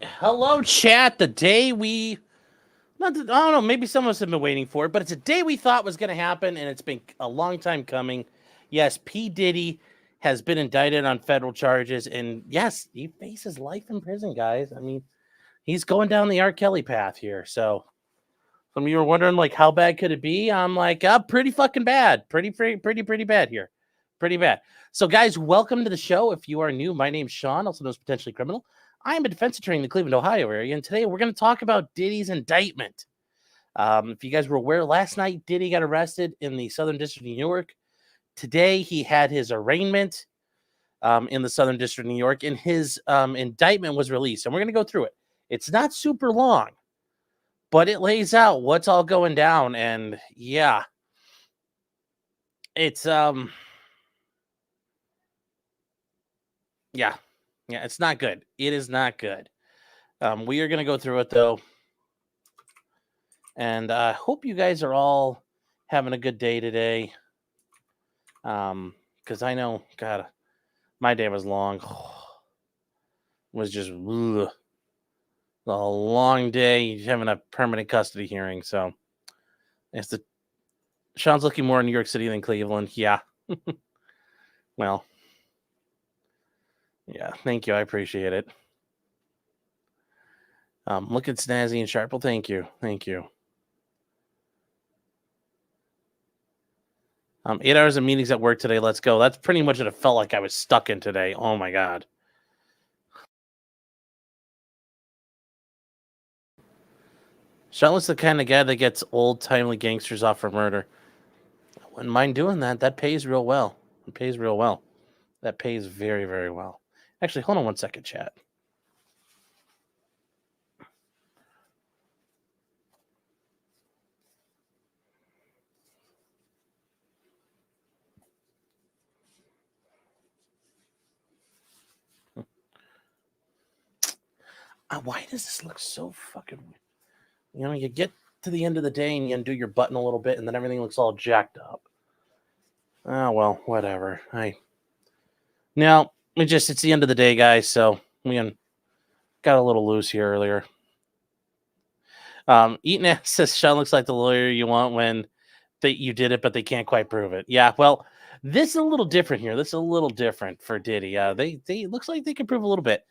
Hello, chat. The day we, not the, I don't know, maybe some of us have been waiting for it, but it's a day we thought was going to happen, and it's been a long time coming. Yes, P. Diddy has been indicted on federal charges, and yes, he faces life in prison, guys. I mean, he's going down the R. Kelly path here. So some of you were wondering, like, how bad could it be? I'm like, pretty fucking bad. Pretty bad here. Pretty bad. So, guys, welcome to the show. If you are new, my name's Sean, also known as Potentially Criminal. I am a defense attorney in the Cleveland, Ohio area, and today we're going to talk about Diddy's indictment. If you guys were aware, last night Diddy got arrested in the Southern District of New York. Today he had his arraignment in the Southern District of New York, and his indictment was released. And we're going to go through it. It's not super long, but it lays out what's all going down. And yeah, it's yeah, it's not good. It is not good. We are going to go through it though. And I hope you guys are all having a good day today. Because I know, God, my day was long. It was just a long day having a permanent custody hearing. So Sean's looking more in New York City than Cleveland. Yeah. Well, yeah, thank you. I appreciate it. Look at Snazzy and Sharp. Well, thank you. 8 hours of meetings at work today. Let's go. That's pretty much what it felt like I was stuck in today. Oh my God. Sean's the kind of guy that gets old timely gangsters off for murder. I wouldn't mind doing that. That pays real well. That pays very, very well. Actually, hold on one second, chat. Why does this look so fucking weird? You know, you get to the end of the day and you undo your button a little bit and then everything looks all jacked up. Oh, well, whatever. Now, it's the end of the day, guys, so we got a little loose here earlier. Eaton ass says Sean looks like the lawyer you want when you did it, but they can't quite prove it. Yeah, well, this is a little different here. This is a little different for Diddy. They looks like they can prove a little bit,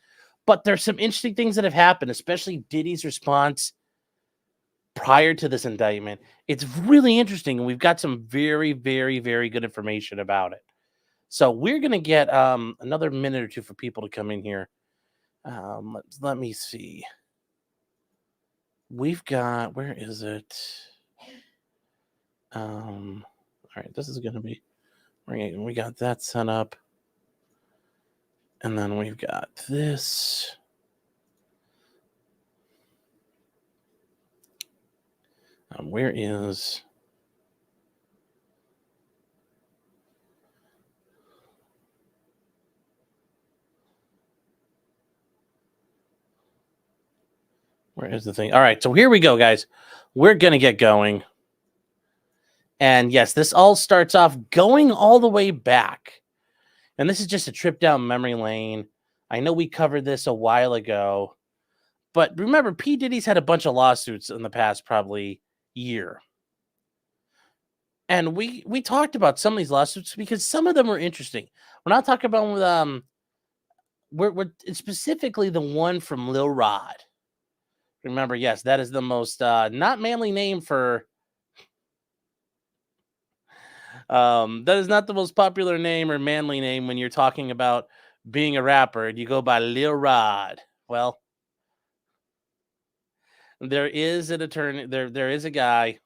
but there's some interesting things that have happened, especially Diddy's response prior to this indictment. It's really interesting, and we've got some very, very, very good information about it. So we're gonna get another minute or two for people to come in here. Let me see. We've got, where is it? All right, this is gonna be. We got that set up, and then we've got this. Where is? Where is the thing? All right, so here we go, guys. We're gonna get going. And yes, this all starts off going all the way back. And this is just a trip down memory lane. I know we covered this a while ago. But remember, P. Diddy's had a bunch of lawsuits in the past probably year. And we talked about some of these lawsuits because some of them were interesting. We're not talking about we're specifically the one from Lil Rod. Remember, yes, that is the most not manly name for that is not the most popular name or manly name when you're talking about being a rapper and you go by Lil Rod. Well, there is an attorney, there is a guy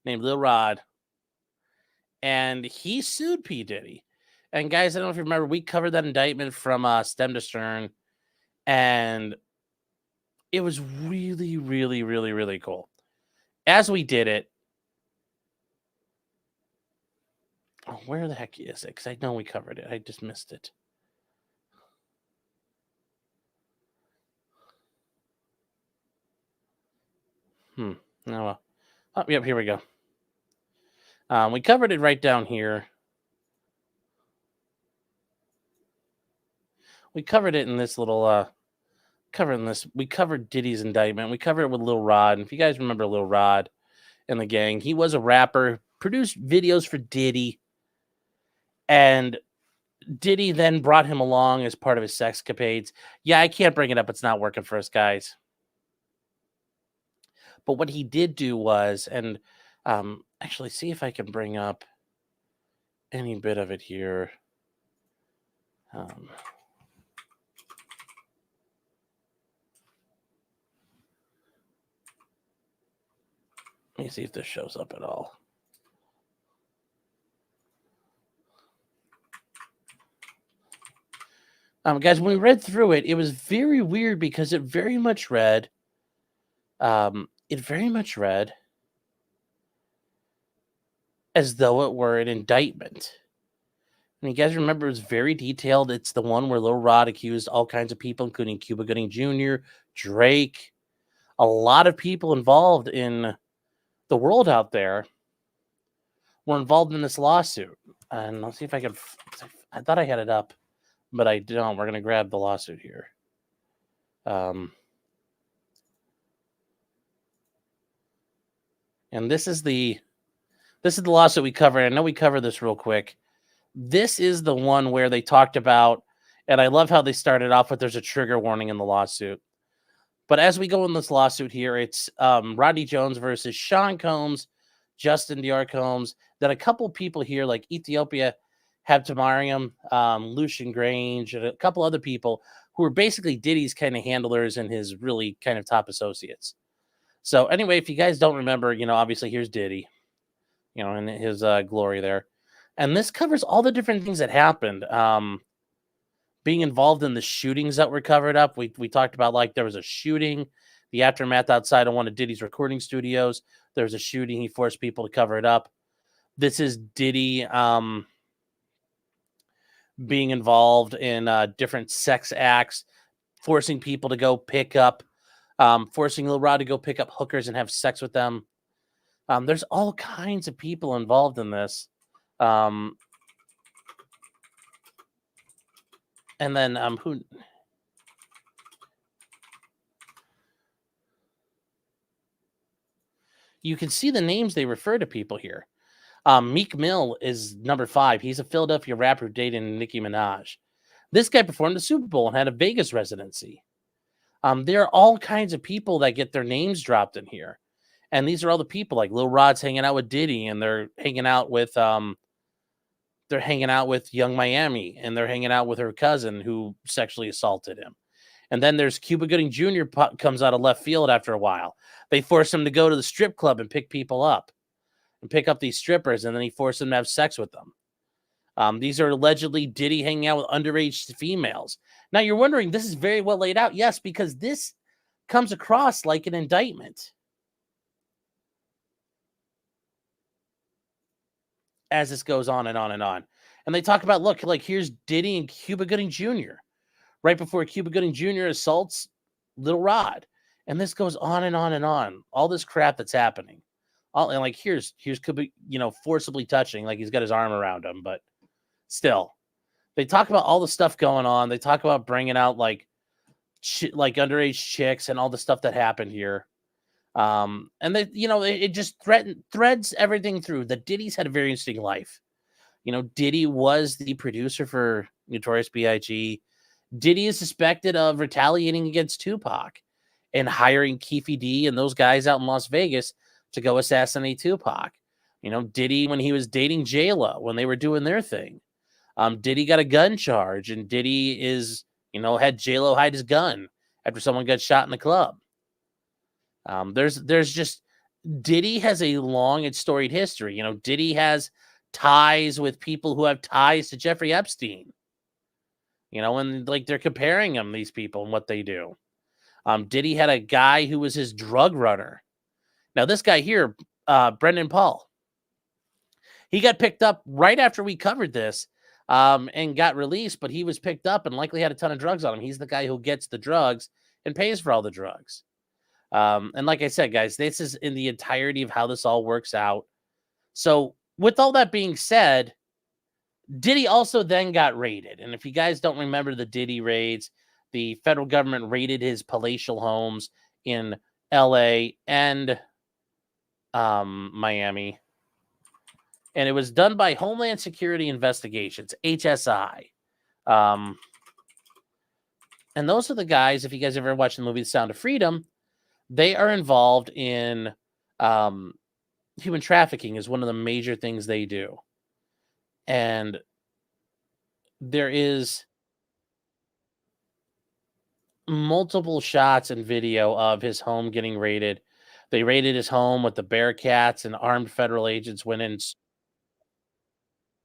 named Lil Rod, and he sued P. Diddy. And guys, I don't know if you remember, we covered that indictment from Stem to Stern, and it was really, really, really, really cool. As we did it, where the heck is it? Because I know we covered it. I just missed it. Oh, well. Oh, yep, here we go. We covered it right down here. We covered it in this little covering this. We covered Diddy's indictment. We covered it with Lil Rod. And if you guys remember Lil Rod and the gang, he was a rapper, produced videos for Diddy, and Diddy then brought him along as part of his sexcapades. Yeah, I can't bring it up. It's not working for us, guys. But what he did do was, and actually see if I can bring up any bit of it here. Let me see if this shows up at all. Guys, when we read through it, it was very weird because it very much read, as though it were an indictment. And you guys remember, it was very detailed. It's the one where Lil Rod accused all kinds of people, including Cuba Gooding Jr., Drake, a lot of people involved in the world out there were involved in this lawsuit. And let's see if I can. I thought I had it up, but I don't. We're going to grab the lawsuit here. And this is the lawsuit we covered. I know we covered this real quick. This is the one where they talked about, and I love how they started off with there's a trigger warning in the lawsuit. But as we go in this lawsuit here, it's Rodney Jones versus Sean Combs, Justin DR Combs, then a couple people here like Ethiopia Habtemariam, Lucian Grange, and a couple other people who were basically Diddy's kind of handlers and his really kind of top associates. So anyway, if you guys don't remember, obviously here's Diddy, in his glory there. And this covers all the different things that happened. Being involved in the shootings that were covered up. We talked about, like, there was a shooting, the aftermath outside of one of Diddy's recording studios. There was a shooting. He forced people to cover it up. This is Diddy being involved in different sex acts, forcing people to go pick up, forcing Lil Rod to go pick up hookers and have sex with them. There's all kinds of people involved in this. And then who you can see the names they refer to people here. Meek Mill is number 5. He's a Philadelphia rapper dating Nicki Minaj. This guy performed the Super Bowl and had a Vegas residency. There are all kinds of people that get their names dropped in here. And these are all the people, like Lil Rod's hanging out with Diddy, and they're hanging out with Young Miami, and they're hanging out with her cousin who sexually assaulted him. And then there's Cuba Gooding Jr. comes out of left field after a while. They force him to go to the strip club and pick people up and pick up these strippers, and then he forced them to have sex with them. These are allegedly Diddy hanging out with underage females. Now you're wondering, this is very well laid out. Yes, because this comes across like an indictment. As this goes on and on and on. And they talk about, look, like here's Diddy and Cuba Gooding Jr. right before Cuba Gooding Jr. assaults Lil Rod. And this goes on and on and on. All this crap that's happening. And like here's Cuba, forcibly touching, like he's got his arm around him, but still. They talk about all the stuff going on. They talk about bringing out like underage chicks and all the stuff that happened here. And they, it just threads everything through. The Diddy's had a very interesting life. Diddy was the producer for Notorious B.I.G. Diddy is suspected of retaliating against Tupac and hiring Keefe D and those guys out in Las Vegas to go assassinate Tupac. Diddy, when he was dating J-Lo, when they were doing their thing, Diddy got a gun charge, and Diddy had J-Lo hide his gun after someone got shot in the club. There's just Diddy has a long and storied history. Diddy has ties with people who have ties to Jeffrey Epstein. And like they're comparing him, these people, and what they do. Diddy had a guy who was his drug runner. Now this guy here, Brendan Paul, he got picked up right after we covered this, and got released, but he was picked up and likely had a ton of drugs on him. He's the guy who gets the drugs and pays for all the drugs. And like I said, guys, this is in the entirety of how this all works out. So with all that being said, Diddy also then got raided. And if you guys don't remember the Diddy raids, the federal government raided his palatial homes in LA and Miami. And it was done by Homeland Security Investigations, HSI. And those are the guys, if you guys ever watched the movie The Sound of Freedom, they are involved in human trafficking is one of the major things they do. And there is multiple shots and video of his home getting raided. They raided his home with the Bearcats, and armed federal agents went in.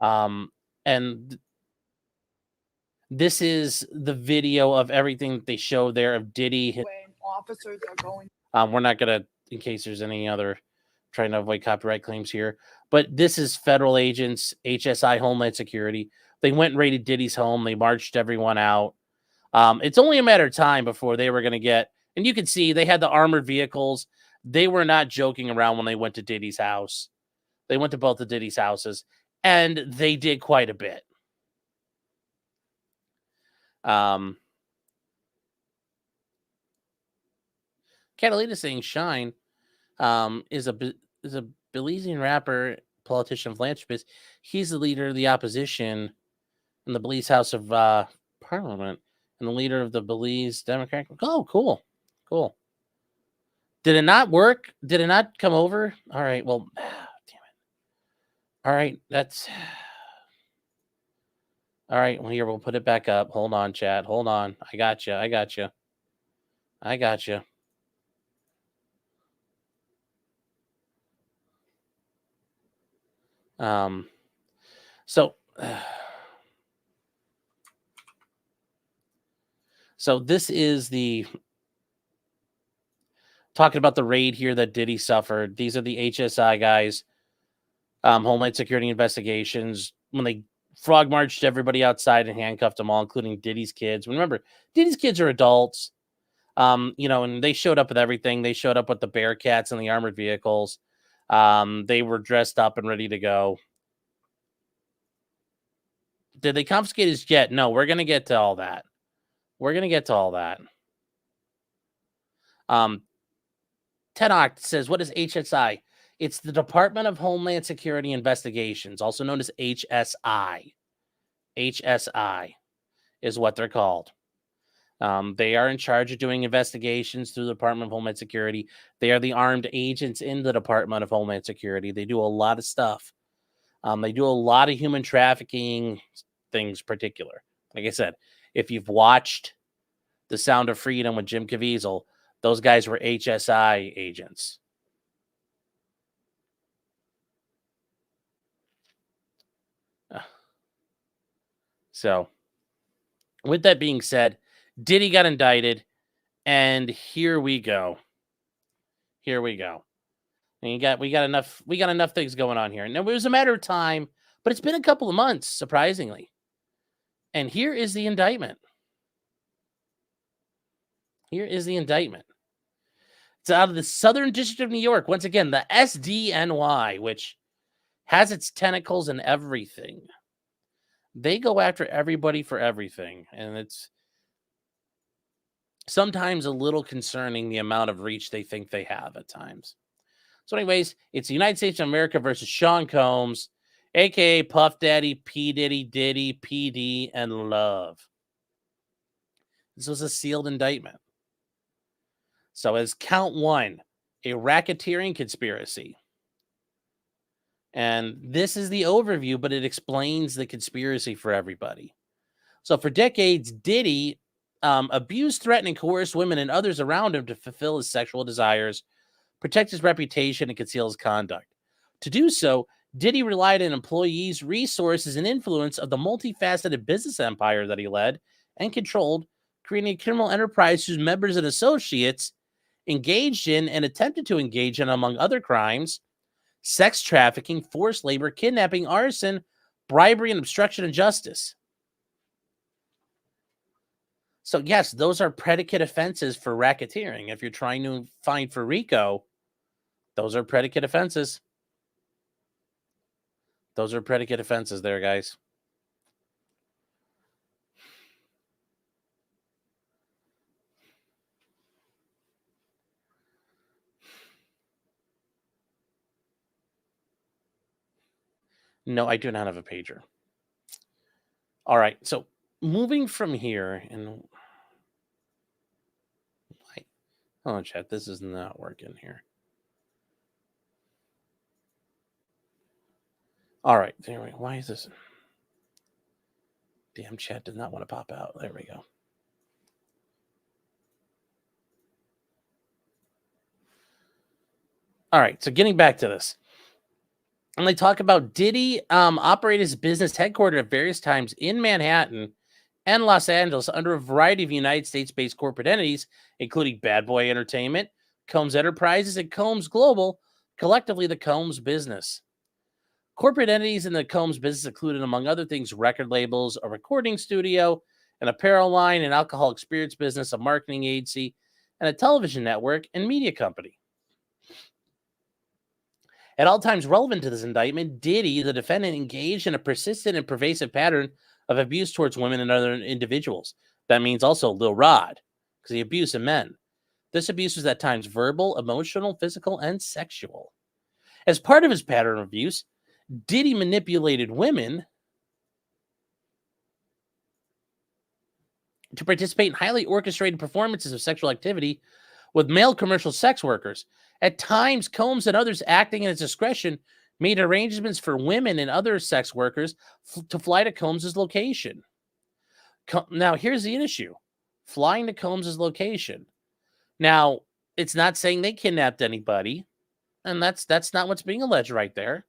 And this is the video of everything that they show there of Diddy. When officers are going. We're not going to, in case there's any other, trying to avoid copyright claims here, but this is federal agents, HSI, Homeland Security. They went and raided Diddy's home. They marched everyone out. It's only a matter of time before they were going to get, and you can see they had the armored vehicles. They were not joking around when they went to Diddy's house. They went to both of Diddy's houses, and they did quite a bit. Catalina saying Shine is a Belizean rapper, politician, philanthropist. He's the leader of the opposition in the Belize House of Parliament and the leader of the Belize Democratic. Oh, cool. Cool. Did it not work? Did it not come over? All right. Well, damn it. All right. That's all right. Well, here, we'll put it back up. Hold on, chat. Hold on. I got you. I got you. I got you. So this is the talking about the raid here that Diddy suffered. These are the HSI guys, Homeland Security Investigations, when they frog marched everybody outside and handcuffed them all, including Diddy's kids. Remember, Diddy's kids are adults, and they showed up with everything. They showed up with the Bearcats and the armored vehicles. They were dressed up and ready to go. Did they confiscate his jet? No, we're going to get to all that. We're going to get to all that. Tenoch says, what is HSI? It's the Department of Homeland Security Investigations, also known as HSI. HSI is what they're called. They are in charge of doing investigations through the Department of Homeland Security. They are the armed agents in the Department of Homeland Security. They do a lot of stuff. They do a lot of human trafficking things, particular. Like I said, if you've watched The Sound of Freedom with Jim Caviezel, those guys were HSI agents. So, with that being said, Diddy got indicted, and here we go. Here we go. And we got enough things going on here. And it was a matter of time, but it's been a couple of months, surprisingly. And here is the indictment. Here is the indictment. It's out of the Southern District of New York. Once again, the SDNY, which has its tentacles in everything. They go after everybody for everything. And it's sometimes a little concerning the amount of reach they think they have at times. So anyways, it's the United States of America versus Sean Combs, a.k.a. Puff Daddy, P. Diddy, Diddy, PD, and Love. This was a sealed indictment. So as count one, a racketeering conspiracy. And this is the overview, but it explains the conspiracy for everybody. So for decades, Diddy abused, threatened, and coerced women and others around him to fulfill his sexual desires, protect his reputation, and conceal his conduct. To do so, Diddy relied on employees, resources, and influence of the multifaceted business empire that he led and controlled, creating a criminal enterprise whose members and associates engaged in and attempted to engage in, among other crimes, sex trafficking, forced labor, kidnapping, arson, bribery, and obstruction of justice. So yes, those are predicate offenses for racketeering. If you're trying to find for RICO, those are predicate offenses. Those are predicate offenses there, guys. No, I do not have a pager. All right, so moving from here, and hold on, chat. This is not working here. All right, anyway, why is this? Damn, chat did not want to pop out. There we go. All right, so getting back to this. And they talk about Diddy operate his business headquartered at various times in Manhattan and Los Angeles under a variety of United States-based corporate entities, including Bad Boy Entertainment, Combs Enterprises, and Combs Global, collectively the Combs Business. Corporate entities in the Combs business included, among other things, record labels, a recording studio, an apparel line, an alcoholic spirits business, a marketing agency, and a television network and media company. At all times relevant to this indictment, Diddy, the defendant, engaged in a persistent and pervasive pattern of abuse towards women and other individuals. That means also Lil Rod, because he abused men. This abuse was at times verbal, emotional, physical, and sexual. As part of his pattern of abuse, Diddy manipulated women to participate in highly orchestrated performances of sexual activity with male commercial sex workers. At times, Combs and others acting at his discretion made arrangements for women and other sex workers to fly to Combs' location. Now, here's the issue. Flying to Combs' location. Now, it's not saying they kidnapped anybody, and that's not what's being alleged right there.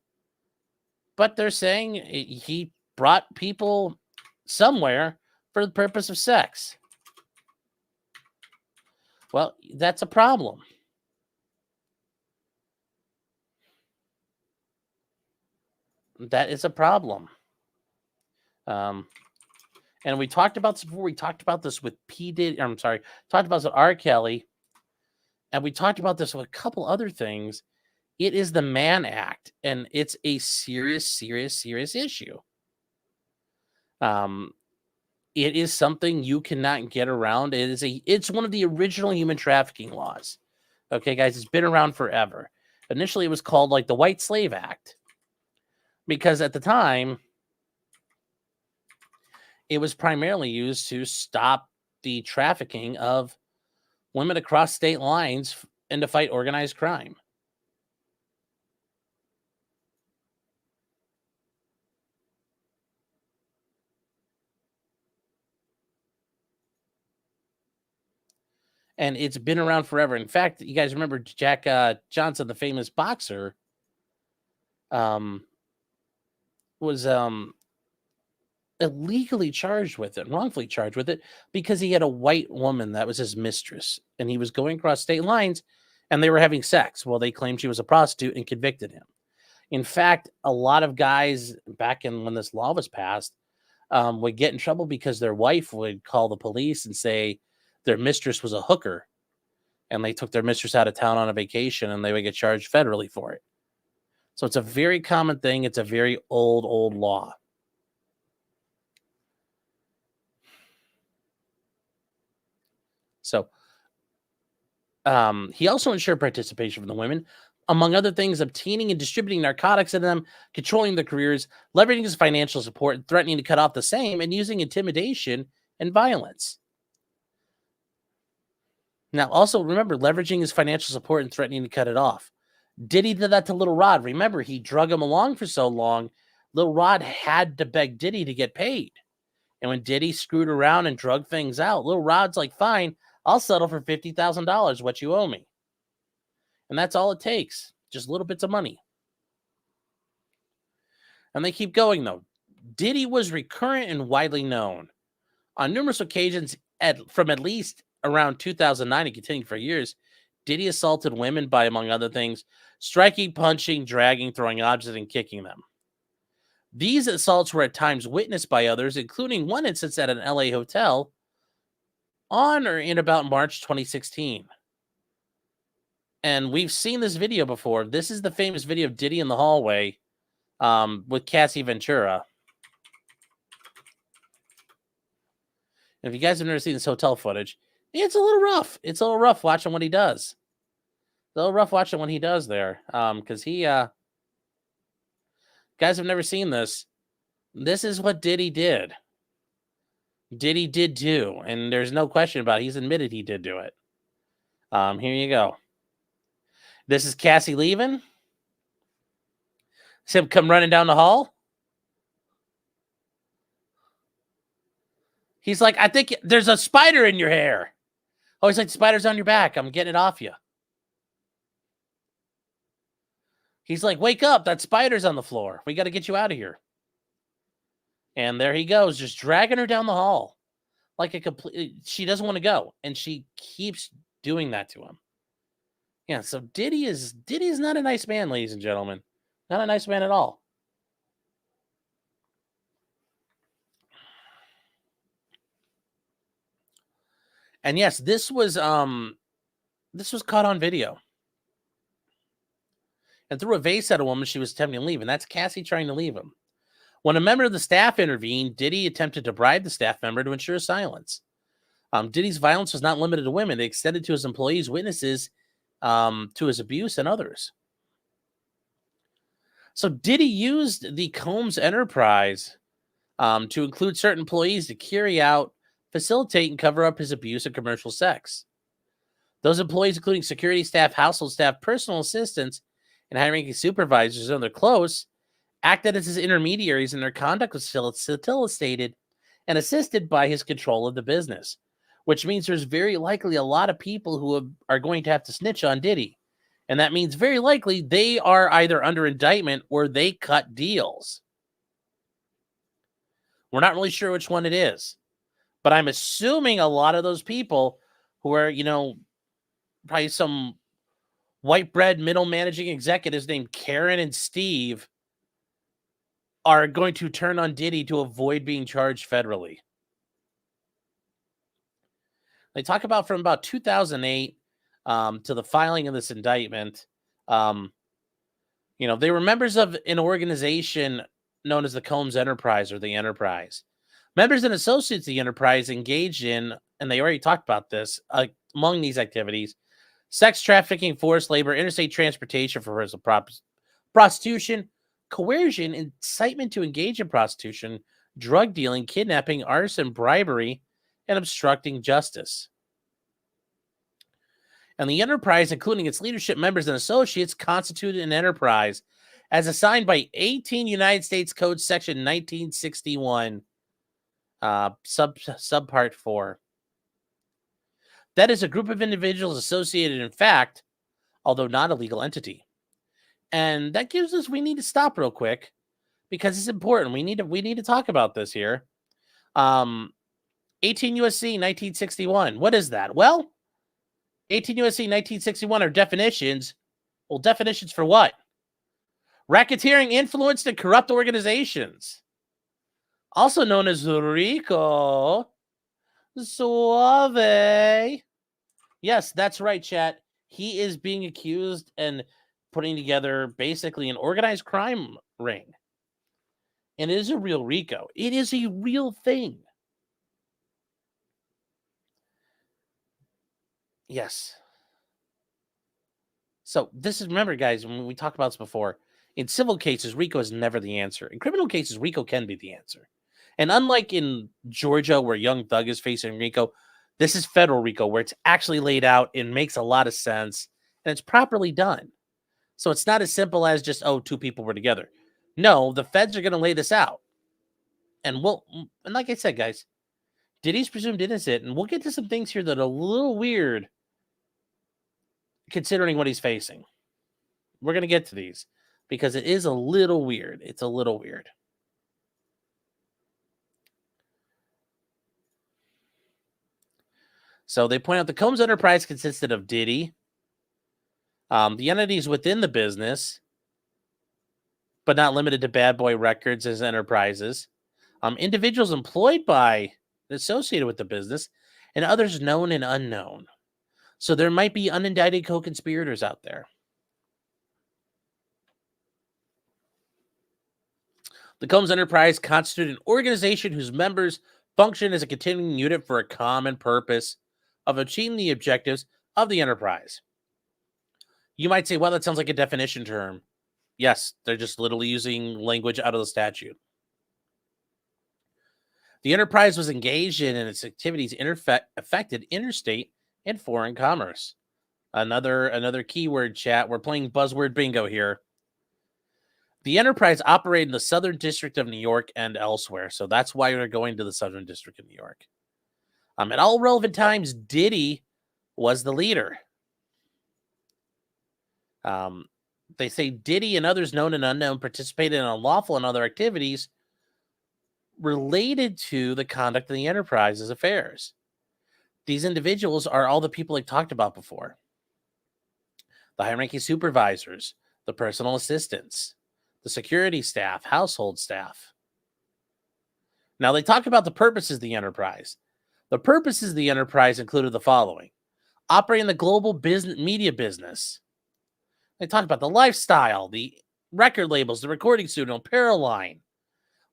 But they're saying he brought people somewhere for the purpose of sex. Well, that's a problem. That is a problem. And we talked about this before. We talked about this with talked about this with R. Kelly. And we talked about this with a couple other things. It is the Mann Act, and it's a serious issue. It is something you cannot get around. It's one of the original human trafficking laws. Okay, guys, it's been around forever. Initially, it was called like the White Slave Act, because at the time, it was primarily used to stop the trafficking of women across state lines and to fight organized crime. And it's been around forever. In fact, you guys remember Jack Johnson, the famous boxer, was illegally charged with it, wrongfully charged with it, because he had a white woman that was his mistress, and he was going across state lines, and they were having sex. Well, they claimed she was a prostitute and convicted him. In fact, a lot of guys back in when this law was passed would get in trouble because their wife would call the police and say their mistress was a hooker, and they took their mistress out of town on a vacation, and they would get charged federally for it. So it's a very common thing. It's a very old law. So he also ensured participation from the women, among other things, obtaining and distributing narcotics to them, controlling their careers, leveraging his financial support, threatening to cut off the same, and using intimidation and violence. Now, also remember, leveraging his financial support and threatening to cut it off. Diddy did that to Lil Rod. Remember, he drug him along for so long, Lil Rod had to beg Diddy to get paid. And when Diddy screwed around and drug things out, Lil Rod's like, fine, I'll settle for $50,000, what you owe me. And that's all it takes, just little bits of money. And they keep going, though. Diddy was recurrent and widely known. On numerous occasions, from at least around 2009 and continuing for years, Diddy assaulted women by, among other things, striking, punching, dragging, throwing objects, and kicking them. These assaults were at times witnessed by others, including one instance at an LA hotel on or in about March 2016. And we've seen this video before. This is the famous video of Diddy in the hallway with Cassie Ventura. And if you guys have never seen this hotel footage, it's a little rough. It's a little rough watching what he does. It's a little rough watching what he does there, because Guys have never seen this. This is what Diddy did. Diddy did too, and there's no question about it. He's admitted he did do it. Here you go. This is Cassie leaving. See him come running down the hall. He's like, I think there's a spider in your hair. Oh, he's like, the spider's on your back. I'm getting it off you. He's like, wake up. That spider's on the floor. We got to get you out of here. And there he goes, just dragging her down the hall. Like a complete, she doesn't want to go. And she keeps doing that to him. Yeah, so Diddy is not a nice man, ladies and gentlemen. Not a nice man at all. And yes, this was caught on video. And threw a vase at a woman she was attempting to leave, and that's Cassie trying to leave him. When a member of the staff intervened, Diddy attempted to bribe the staff member to ensure silence. Diddy's violence was not limited to women. It extended to his employees, witnesses, to his abuse, and others. So Diddy used the Combs enterprise to include certain employees to carry out, facilitate, and cover up his abuse of commercial sex. Those employees, including security staff, household staff, personal assistants, and high-ranking supervisors and their close, acted as his intermediaries, and their conduct was facilitated and assisted by his control of the business, which means there's very likely a lot of people who are going to have to snitch on Diddy. And that means very likely they are either under indictment or they cut deals. We're not really sure which one it is, but I'm assuming a lot of those people who are, probably some white bread middle managing executives named Karen and Steve are going to turn on Diddy to avoid being charged federally. They talk about from about 2008 to the filing of this indictment. They were members of an organization known as the Combs Enterprise or the Enterprise. Members and associates of the Enterprise engaged in, and they already talked about this, among these activities, sex trafficking, forced labor, interstate transportation for prostitution, coercion, incitement to engage in prostitution, drug dealing, kidnapping, arson, bribery, and obstructing justice. And the enterprise, including its leadership, members, and associates, constituted an enterprise as assigned by 18 United States Code Section 1961, subpart 4. That is a group of individuals associated in fact, although not a legal entity. And that gives us, we need to stop real quick because it's important. We need to talk about this here. 18 U.S.C. 1961. What is that? Well, 18 U.S.C. 1961 are definitions. Well, definitions for what? Racketeering, influenced, and corrupt organizations. Also known as RICO. Suave. Yes, that's right, chat. He is being accused and putting together basically an organized crime ring. And it is a real RICO. It is a real thing. Yes. So this is, remember, guys, when we talked about this before, in civil cases, RICO is never the answer. In criminal cases, RICO can be the answer. And unlike in Georgia, where Young Thug is facing RICO, this is federal RICO, where it's actually laid out and makes a lot of sense, and it's properly done. So it's not as simple as just, two people were together. No, the feds are going to lay this out. And like I said, guys, Diddy's presumed innocent, and we'll get to some things here that are a little weird considering what he's facing. We're going to get to these because it is a little weird. It's a little weird. So they point out the Combs Enterprise consisted of Diddy, the entities within the business, but not limited to Bad Boy Records as enterprises, individuals employed by, associated with the business, and others known and unknown. So there might be unindicted co-conspirators out there. The Combs Enterprise constituted an organization whose members function as a continuing unit for a common purpose of achieving the objectives of the enterprise. You might say, well, that sounds like a definition term. Yes, they're just literally using language out of the statute. The enterprise was engaged in and its activities affected interstate and foreign commerce. Another keyword, chat. We're playing buzzword bingo here. The enterprise operated in the Southern District of New York and elsewhere, so that's why they're going to the Southern District of New York. At all relevant times, Diddy was the leader. They say Diddy and others known and unknown participated in unlawful and other activities related to the conduct of the enterprise's affairs. These individuals are all the people I talked about before. The high-ranking supervisors, the personal assistants, the security staff, household staff. Now, they talk about the purposes of the enterprise. The purposes of the enterprise included the following: operating the global media business. They talk about the lifestyle, the record labels, the recording studio, apparel line,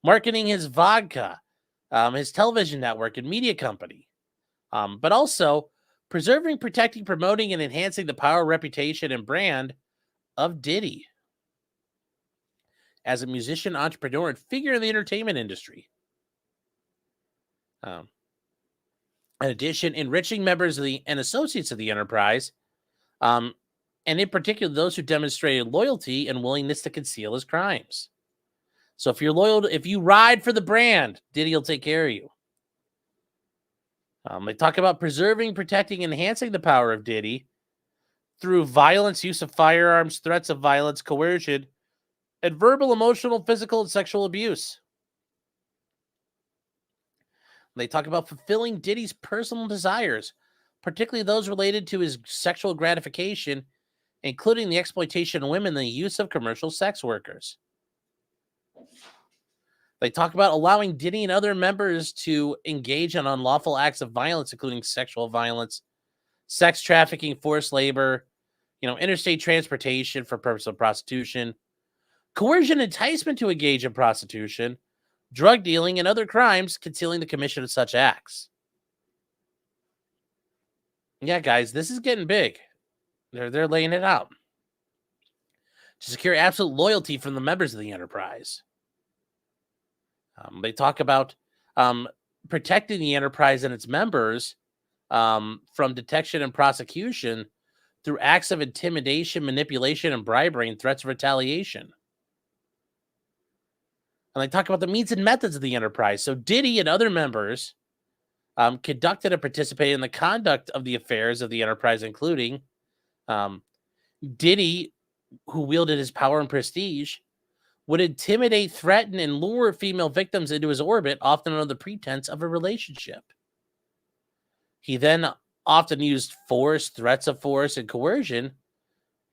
marketing his vodka, his television network and media company, but also preserving, protecting, promoting, and enhancing the power, reputation, and brand of Diddy as a musician, entrepreneur, and figure in the entertainment industry. In addition, enriching members of and associates of the enterprise, and in particular, those who demonstrated loyalty and willingness to conceal his crimes. So if you're loyal, if you ride for the brand, Diddy will take care of you. They talk about preserving, protecting, enhancing the power of Diddy through violence, use of firearms, threats of violence, coercion, and verbal, emotional, physical, and sexual abuse. They talk about fulfilling Diddy's personal desires, particularly those related to his sexual gratification, including the exploitation of women and the use of commercial sex workers. They talk about allowing Diddy and other members to engage in unlawful acts of violence, including sexual violence, sex trafficking, forced labor, interstate transportation for purpose of prostitution, coercion, enticement to engage in prostitution, drug dealing, and other crimes concealing the commission of such acts. Yeah, guys, this is getting big. They're laying it out to secure absolute loyalty from the members of the enterprise. They talk about protecting the enterprise and its members from detection and prosecution through acts of intimidation, manipulation, and bribery, and threats of retaliation. And they talk about the means and methods of the enterprise. So Diddy and other members conducted and participated in the conduct of the affairs of the enterprise, including Diddy, who wielded his power and prestige, would intimidate, threaten, and lure female victims into his orbit, often under the pretense of a relationship. He then often used force, threats of force, and coercion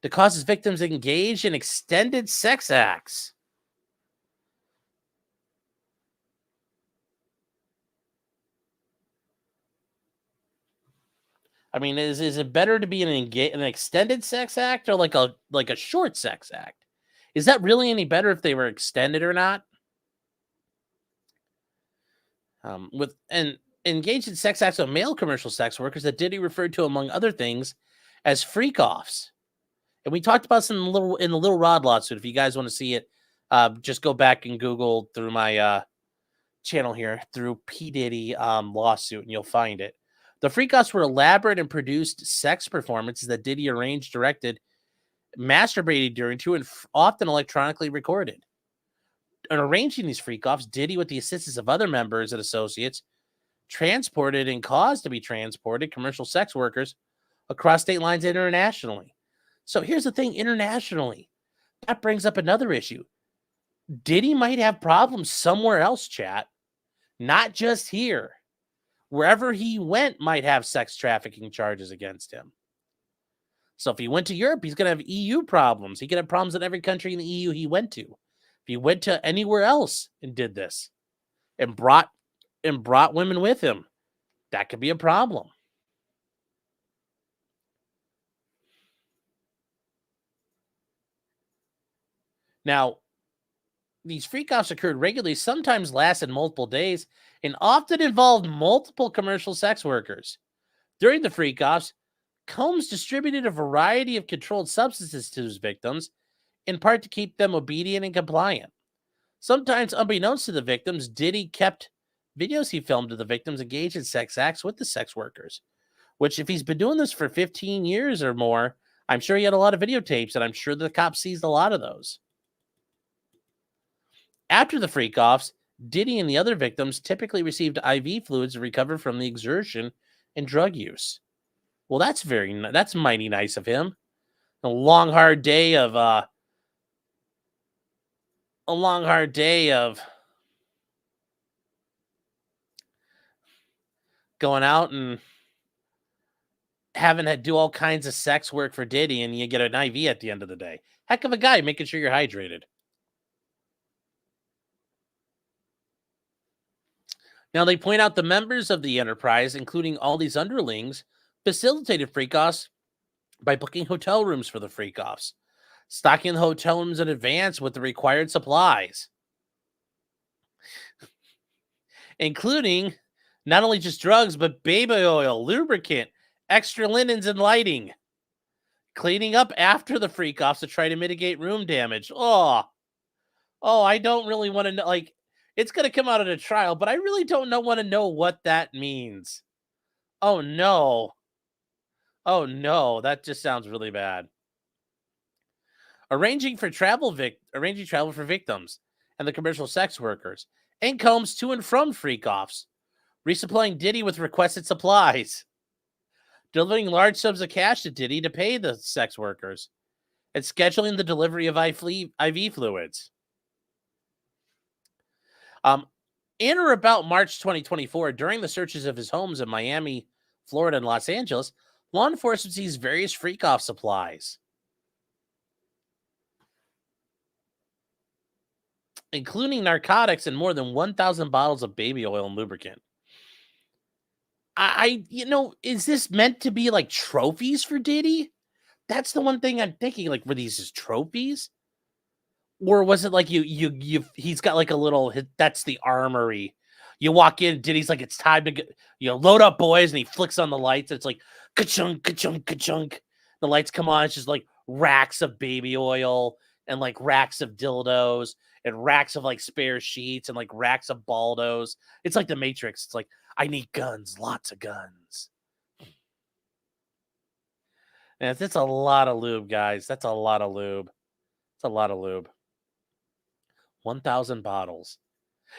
to cause his victims to engage in extended sex acts. I mean, is it better to be an extended sex act or like a short sex act? Is that really any better if they were extended or not? Engaged in sex acts with male commercial sex workers that Diddy referred to, among other things, as freak-offs. And we talked about some in the Little Rod lawsuit. If you guys want to see it, just go back and Google through my channel here, through P. Diddy lawsuit, and you'll find it. The freak-offs were elaborate and produced sex performances that Diddy arranged, directed, masturbated during to, and often electronically recorded. In arranging these freak-offs, Diddy, with the assistance of other members and associates, transported and caused to be transported commercial sex workers across state lines internationally. So here's the thing, internationally, that brings up another issue. Diddy might have problems somewhere else, chat, not just here. Wherever he went might have sex trafficking charges against him. So if he went to Europe, he's going to have EU problems. He could have problems in every country in the EU he went to. If he went to anywhere else and did this and brought women with him, that could be a problem. Now, these freak-offs occurred regularly, sometimes lasted multiple days, and often involved multiple commercial sex workers. During the freak-offs, Combs distributed a variety of controlled substances to his victims in part to keep them obedient and compliant. Sometimes, unbeknownst to the victims, Diddy kept videos he filmed of the victims engaged in sex acts with the sex workers, which, if he's been doing this for 15 years or more, I'm sure he had a lot of videotapes, and I'm sure the cops seized a lot of those. After the freak-offs, Diddy and the other victims typically received IV fluids recovered from the exertion and drug use. Well, that's mighty nice of him. A long hard day of going out and having to do all kinds of sex work for Diddy, and you get an IV at the end of the day. Heck of a guy, making sure you're hydrated. Now, they point out the members of the enterprise, including all these underlings, facilitated freak-offs by booking hotel rooms for the freak-offs, stocking the hotel rooms in advance with the required supplies, including not only just drugs, but baby oil, lubricant, extra linens, and lighting, cleaning up after the freak-offs to try to mitigate room damage. I don't really want to know, like, it's going to come out at a trial, but I really don't want to know what that means. Oh, no. Oh, no. That just sounds really bad. Arranging travel for victims and the commercial sex workers, and Combs to and from freak-offs, resupplying Diddy with requested supplies, delivering large sums of cash to Diddy to pay the sex workers, and scheduling the delivery of IV fluids. In or about March 2024, during the searches of his homes in Miami, Florida, and Los Angeles, law enforcement seized various freak-off supplies, including narcotics and more than 1,000 bottles of baby oil and lubricant. Is this meant to be like trophies for Diddy? That's the one thing I'm thinking. Like, were these just trophies? Or was it like he's got like a little, that's the armory. You walk in, Diddy's like, it's time to get, load up, boys. And he flicks on the lights. It's like, ka-chunk, ka-chunk, ka-chunk. The lights come on. It's just like racks of baby oil and like racks of dildos and racks of like spare sheets and like racks of Baldos. It's like the Matrix. It's like, I need guns, lots of guns. And that's a lot of lube, guys. That's a lot of lube. It's a lot of lube. 1,000 bottles.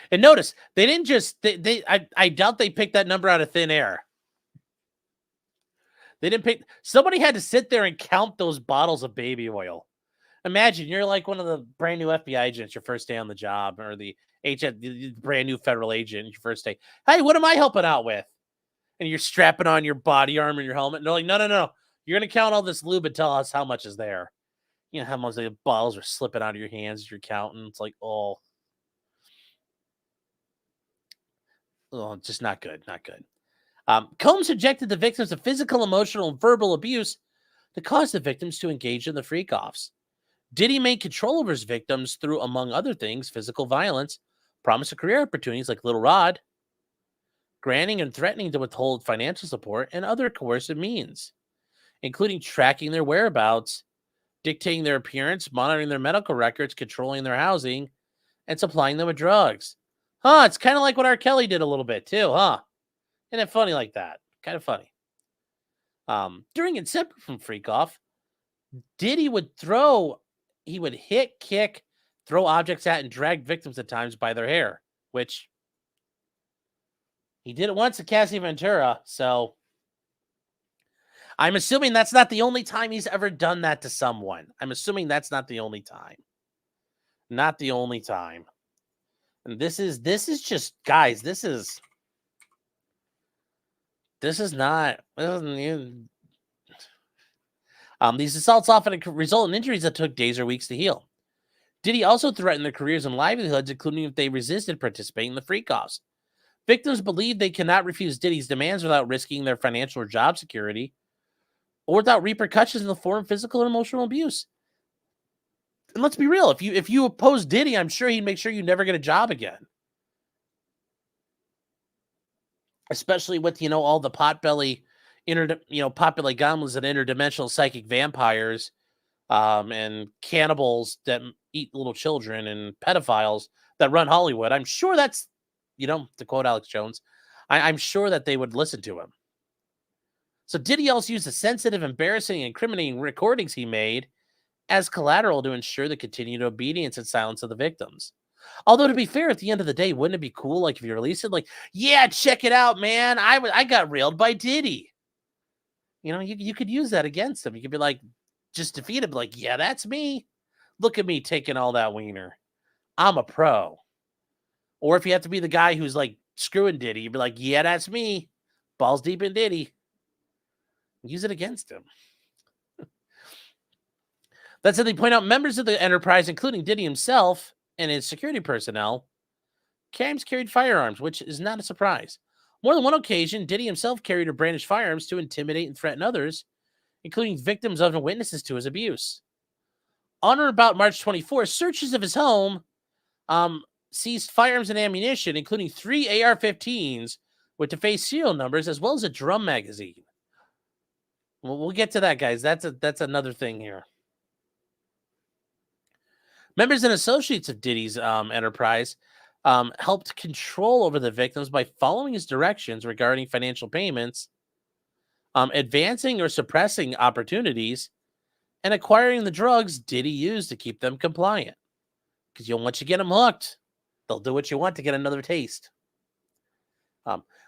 And notice, they didn't just, I doubt they picked that number out of thin air. They didn't pick, somebody had to sit there and count those bottles of baby oil. Imagine you're like one of the brand new FBI agents, your first day on the job, or the brand new federal agent, your first day. Hey, what am I helping out with? And you're strapping on your body armor and your helmet. And they're like, no. You're going to count all this lube and tell us how much is there. You know how much the bottles are slipping out of your hands as you're counting. It's like, just not good. Not good. Combs subjected the victims to physical, emotional, and verbal abuse that caused the victims to engage in the freak-offs. Diddy made control over his victims through, among other things, physical violence, promise of career opportunities like Little Rod, granting and threatening to withhold financial support, and other coercive means, including tracking their whereabouts, dictating their appearance, monitoring their medical records, controlling their housing, and supplying them with drugs. It's kind of like what R. Kelly did a little bit too, Isn't it funny like that? Kind of funny. During and separate from freak-off, Diddy would hit, kick, throw objects at, and drag victims at times by their hair, which he did it once at Cassie Ventura, so I'm assuming that's not the only time he's ever done that to someone. I'm assuming that's not the only time. Not the only time. And this is just, guys, this is not. These assaults often result in injuries that took days or weeks to heal. Diddy also threatened their careers and livelihoods, including if they resisted participating in the freak-offs. Victims believe they cannot refuse Diddy's demands without risking their financial or job security, or without repercussions in the form of physical or emotional abuse. And let's be real, if you oppose Diddy, I'm sure he'd make sure you never get a job again. Especially with, all the potbelly goblins and interdimensional psychic vampires and cannibals that eat little children and pedophiles that run Hollywood. I'm sure that's, to quote Alex Jones, I'm sure that they would listen to him. So Diddy also used the sensitive, embarrassing, and incriminating recordings he made as collateral to ensure the continued obedience and silence of the victims. Although, to be fair, at the end of the day, wouldn't it be cool, like, if you release it, like, yeah, check it out, man, I got railed by Diddy. You could use that against him. You could be like, just defeat him, like, yeah, that's me. Look at me taking all that wiener. I'm a pro. Or if you have to be the guy who's like screwing Diddy, you'd be like, yeah, that's me. Balls deep in Diddy. Use it against him. That said, they point out members of the enterprise, including Diddy himself and his security personnel, carried firearms, which is not a surprise. More than one occasion, Diddy himself carried or brandished firearms to intimidate and threaten others, including victims of and witnesses to his abuse. On or about March 24th, searches of his home seized firearms and ammunition, including 3 AR-15s with defaced serial numbers, as well as a drum magazine. We'll get to that, guys. That's another thing here. Members and associates of Diddy's enterprise helped control over the victims by following his directions regarding financial payments, advancing or suppressing opportunities, and acquiring the drugs Diddy used to keep them compliant. Because once you get them hooked, they'll do what you want to get another taste.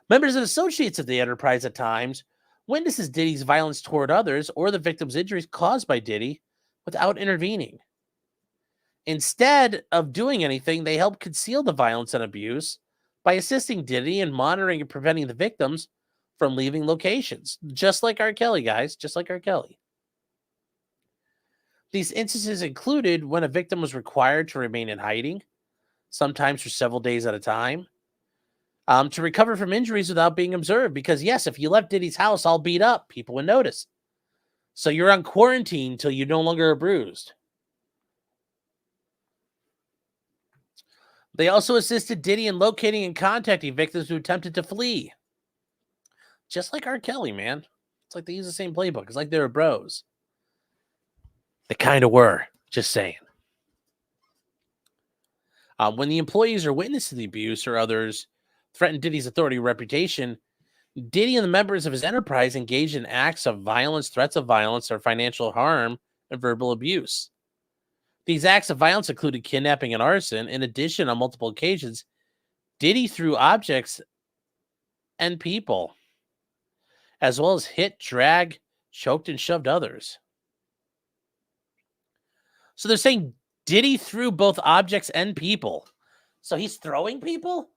Members and associates of the enterprise at times witnesses Diddy's violence toward others or the victim's injuries caused by Diddy without intervening. Instead of doing anything, they help conceal the violence and abuse by assisting Diddy in monitoring and preventing the victims from leaving locations. Just like R. Kelly, guys. Just like R. Kelly. These instances included when a victim was required to remain in hiding, sometimes for several days at a time, to recover from injuries without being observed. Because, yes, if you left Diddy's house all beat up, people would notice. So you're on quarantine until you no longer are bruised. They also assisted Diddy in locating and contacting victims who attempted to flee. Just like R. Kelly, man. It's like they use the same playbook. It's like they were bros. They kind of were. Just saying. When the employees or witness to the abuse or others threatened Diddy's authority or reputation, Diddy and the members of his enterprise engaged in acts of violence, threats of violence, or financial harm and verbal abuse. These acts of violence included kidnapping and arson. In addition, on multiple occasions, Diddy threw objects and people, as well as hit, dragged, choked, and shoved others. So they're saying Diddy threw both objects and people. So he's throwing people?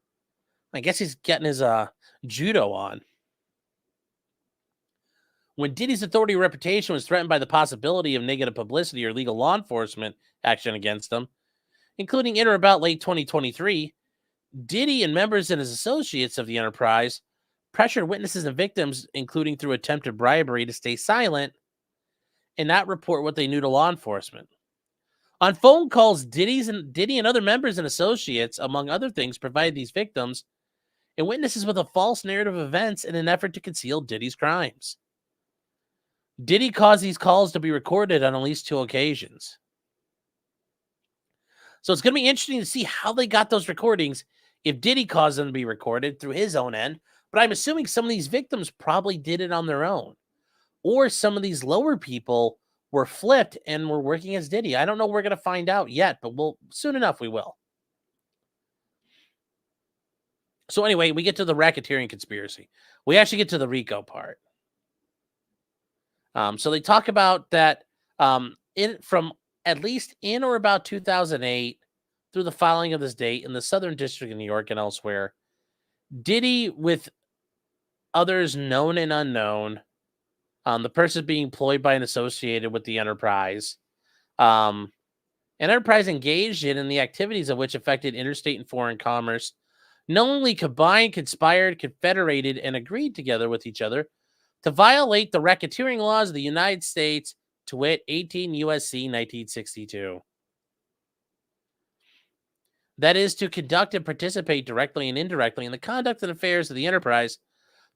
I guess he's getting his judo on. When Diddy's authority or reputation was threatened by the possibility of negative publicity or legal law enforcement action against him, including in or about late 2023, Diddy and members and his associates of the enterprise pressured witnesses and victims, including through attempted bribery, to stay silent and not report what they knew to law enforcement. On phone calls, Diddy and other members and associates, among other things, provided these victims and witnesses with a false narrative of events in an effort to conceal Diddy's crimes. Diddy caused these calls to be recorded on at least 2 occasions. So it's going to be interesting to see how they got those recordings, if Diddy caused them to be recorded through his own end. But I'm assuming some of these victims probably did it on their own. Or some of these lower people were flipped and were working as Diddy. I don't know. We're going to find out yet, but soon enough we will. So anyway, we get to the racketeering conspiracy. We actually get to the RICO part. So they talk about that from at least in or about 2008 through the filing of this date in the Southern District of New York and elsewhere, Diddy, with others known and unknown, the person being employed by and associated with the enterprise, an enterprise engaged in the activities of which affected interstate and foreign commerce, knowingly combined, conspired, confederated, and agreed together with each other to violate the racketeering laws of the United States, to wit, 18 U.S.C. 1962. That is, to conduct and participate directly and indirectly in the conduct and affairs of the enterprise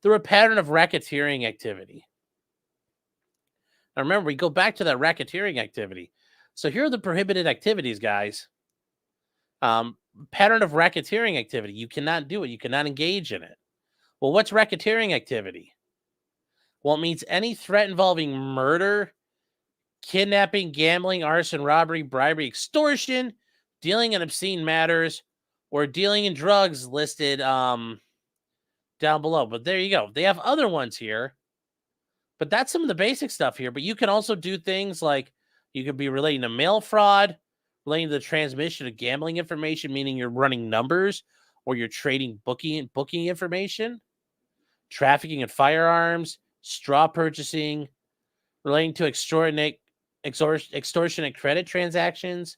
through a pattern of racketeering activity. Now remember, we go back to that racketeering activity. So here are the prohibited activities, guys. Pattern of racketeering activity. You cannot do it. You cannot engage in it. Well, what's racketeering activity? Well, it means any threat involving murder, kidnapping, gambling, arson, robbery, bribery, extortion, dealing in obscene matters, or dealing in drugs listed down below. But there you go. They have other ones here. But that's some of the basic stuff here. But you can also do things like you could be relating to mail fraud, relating to the transmission of gambling information, meaning you're running numbers or you're trading booking information, trafficking in firearms, straw purchasing, relating to extortionate credit transactions,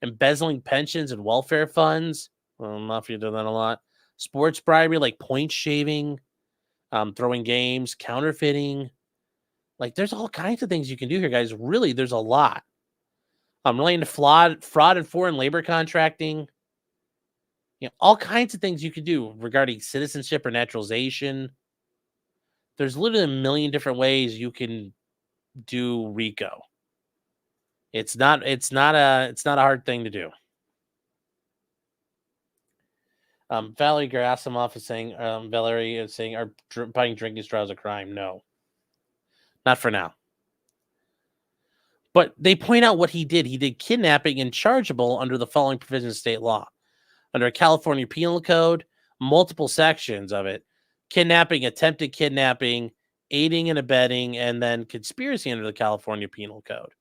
embezzling pensions and welfare funds. Well, I don't know if you've done that a lot. Sports bribery, like point shaving, throwing games, counterfeiting. Like, there's all kinds of things you can do here, guys. Really, there's a lot. Relating to fraud and foreign labor contracting. All kinds of things you can do regarding citizenship or naturalization. There's literally a million different ways you can do RICO. It's not a hard thing to do. Valerie Gerasimov is saying, Valerie is saying, are buying drinking straws a crime? No. Not for now. But they point out what he did. He did kidnapping and chargeable under the following provisions of state law. Under a California Penal Code, multiple sections of it. Kidnapping, attempted kidnapping, aiding and abetting, and then conspiracy under the California Penal Code.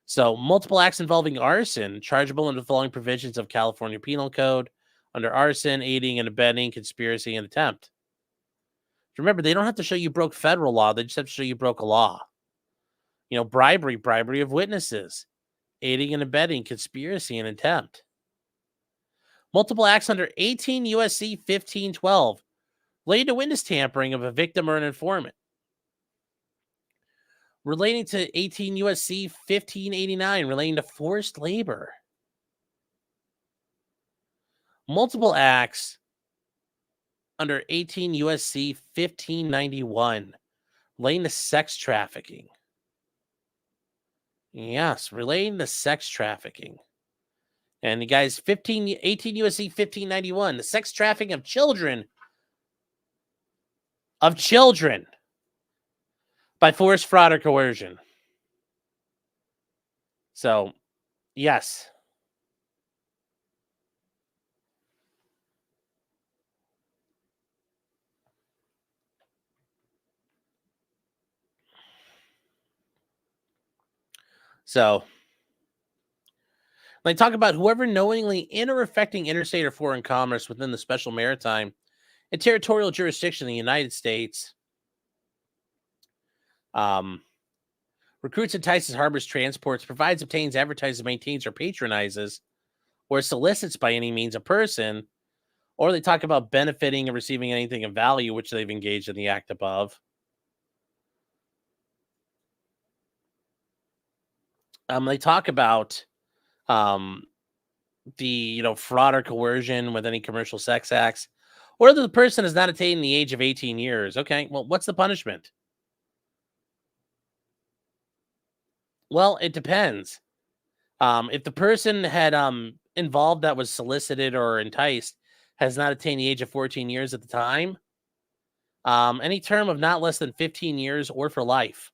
So multiple acts involving arson, chargeable under the following provisions of California Penal Code. Under arson, aiding and abetting, conspiracy, and attempt. Remember, they don't have to show you broke federal law. They just have to show you broke a law. Bribery of witnesses, aiding and abetting, conspiracy, and attempt. Multiple acts under 18 U.S.C. 1512 related to witness tampering of a victim or an informant. Relating to 18 U.S.C. 1589 relating to forced labor. Multiple acts under 18 U.S.C. 1591 relating to sex trafficking. Yes, relating to sex trafficking. And you guys, 18 U.S.C. 1591, the sex trafficking of children. By force, fraud, or coercion. So, yes. So, they talk about whoever knowingly in or affecting interstate or foreign commerce within the special maritime and territorial jurisdiction of the United States recruits, entices, harbors, transports, provides, obtains, advertises, maintains, or patronizes, or solicits by any means a person, or they talk about benefiting and receiving anything of value which they've engaged in the act above. They talk about the fraud or coercion with any commercial sex acts, or that the person has not attained the age of 18 years. Okay, well, what's the punishment? Well, it depends. If the person had involved that was solicited or enticed has not attained the age of 14 years at the time, any term of not less than 15 years or for life.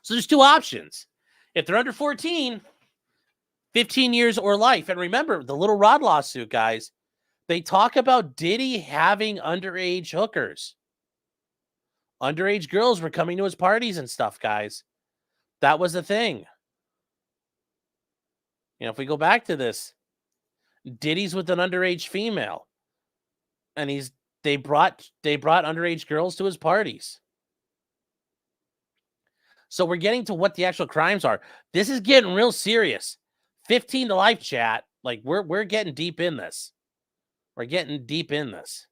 So there's two options. If they're under 14, 15 years or life. And remember, the Little Rod lawsuit, guys, they talk about Diddy having underage hookers. Underage girls were coming to his parties and stuff, guys. That was the thing. If we go back to this, Diddy's with an underage female. And they brought underage girls to his parties. So we're getting to what the actual crimes are. This is getting real serious. 15 to life, chat. Like, we're getting deep in this. We're getting deep in this.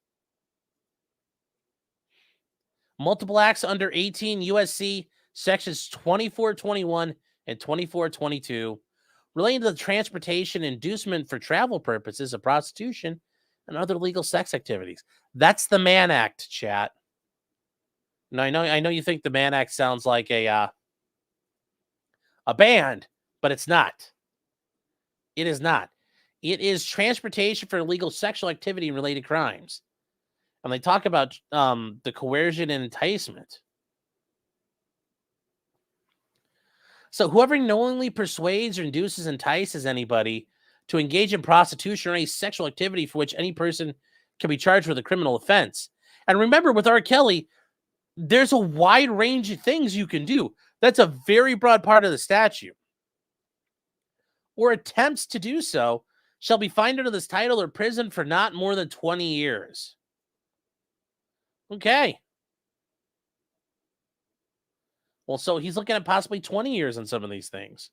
Multiple acts under 18 USC sections 2421 and 2422 relating to the transportation inducement for travel purposes of prostitution and other legal sex activities. That's the Mann Act, chat. No, I know you think the Mann Act sounds like a band, but it's not. It is not. It is transportation for illegal sexual activity and related crimes. And they talk about the coercion and enticement. So whoever knowingly persuades or induces, entices anybody to engage in prostitution or any sexual activity for which any person can be charged with a criminal offense. And remember, with R. Kelly, there's a wide range of things you can do. That's a very broad part of the statute. Or attempts to do so shall be fined under this title or prison for not more than 20 years. Okay. Well, so he's looking at possibly 20 years on some of these things.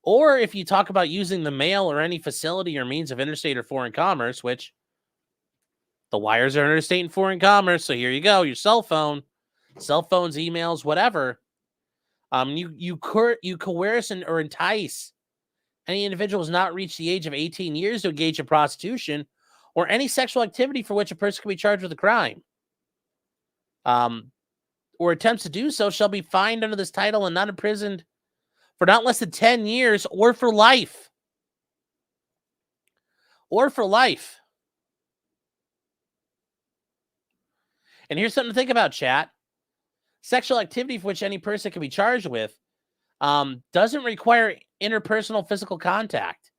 Or if you talk about using the mail or any facility or means of interstate or foreign commerce, which the wires are interstate and foreign commerce. So here you go, your cell phones, emails, whatever. You coerce or entice any individual who has not reached the age of 18 years to engage in prostitution or any sexual activity for which a person can be charged with a crime. Or attempts to do so shall be fined under this title and not imprisoned for not less than 10 years or for life. Or for life. And here's something to think about, chat. Sexual activity for which any person can be charged with doesn't require interpersonal physical contact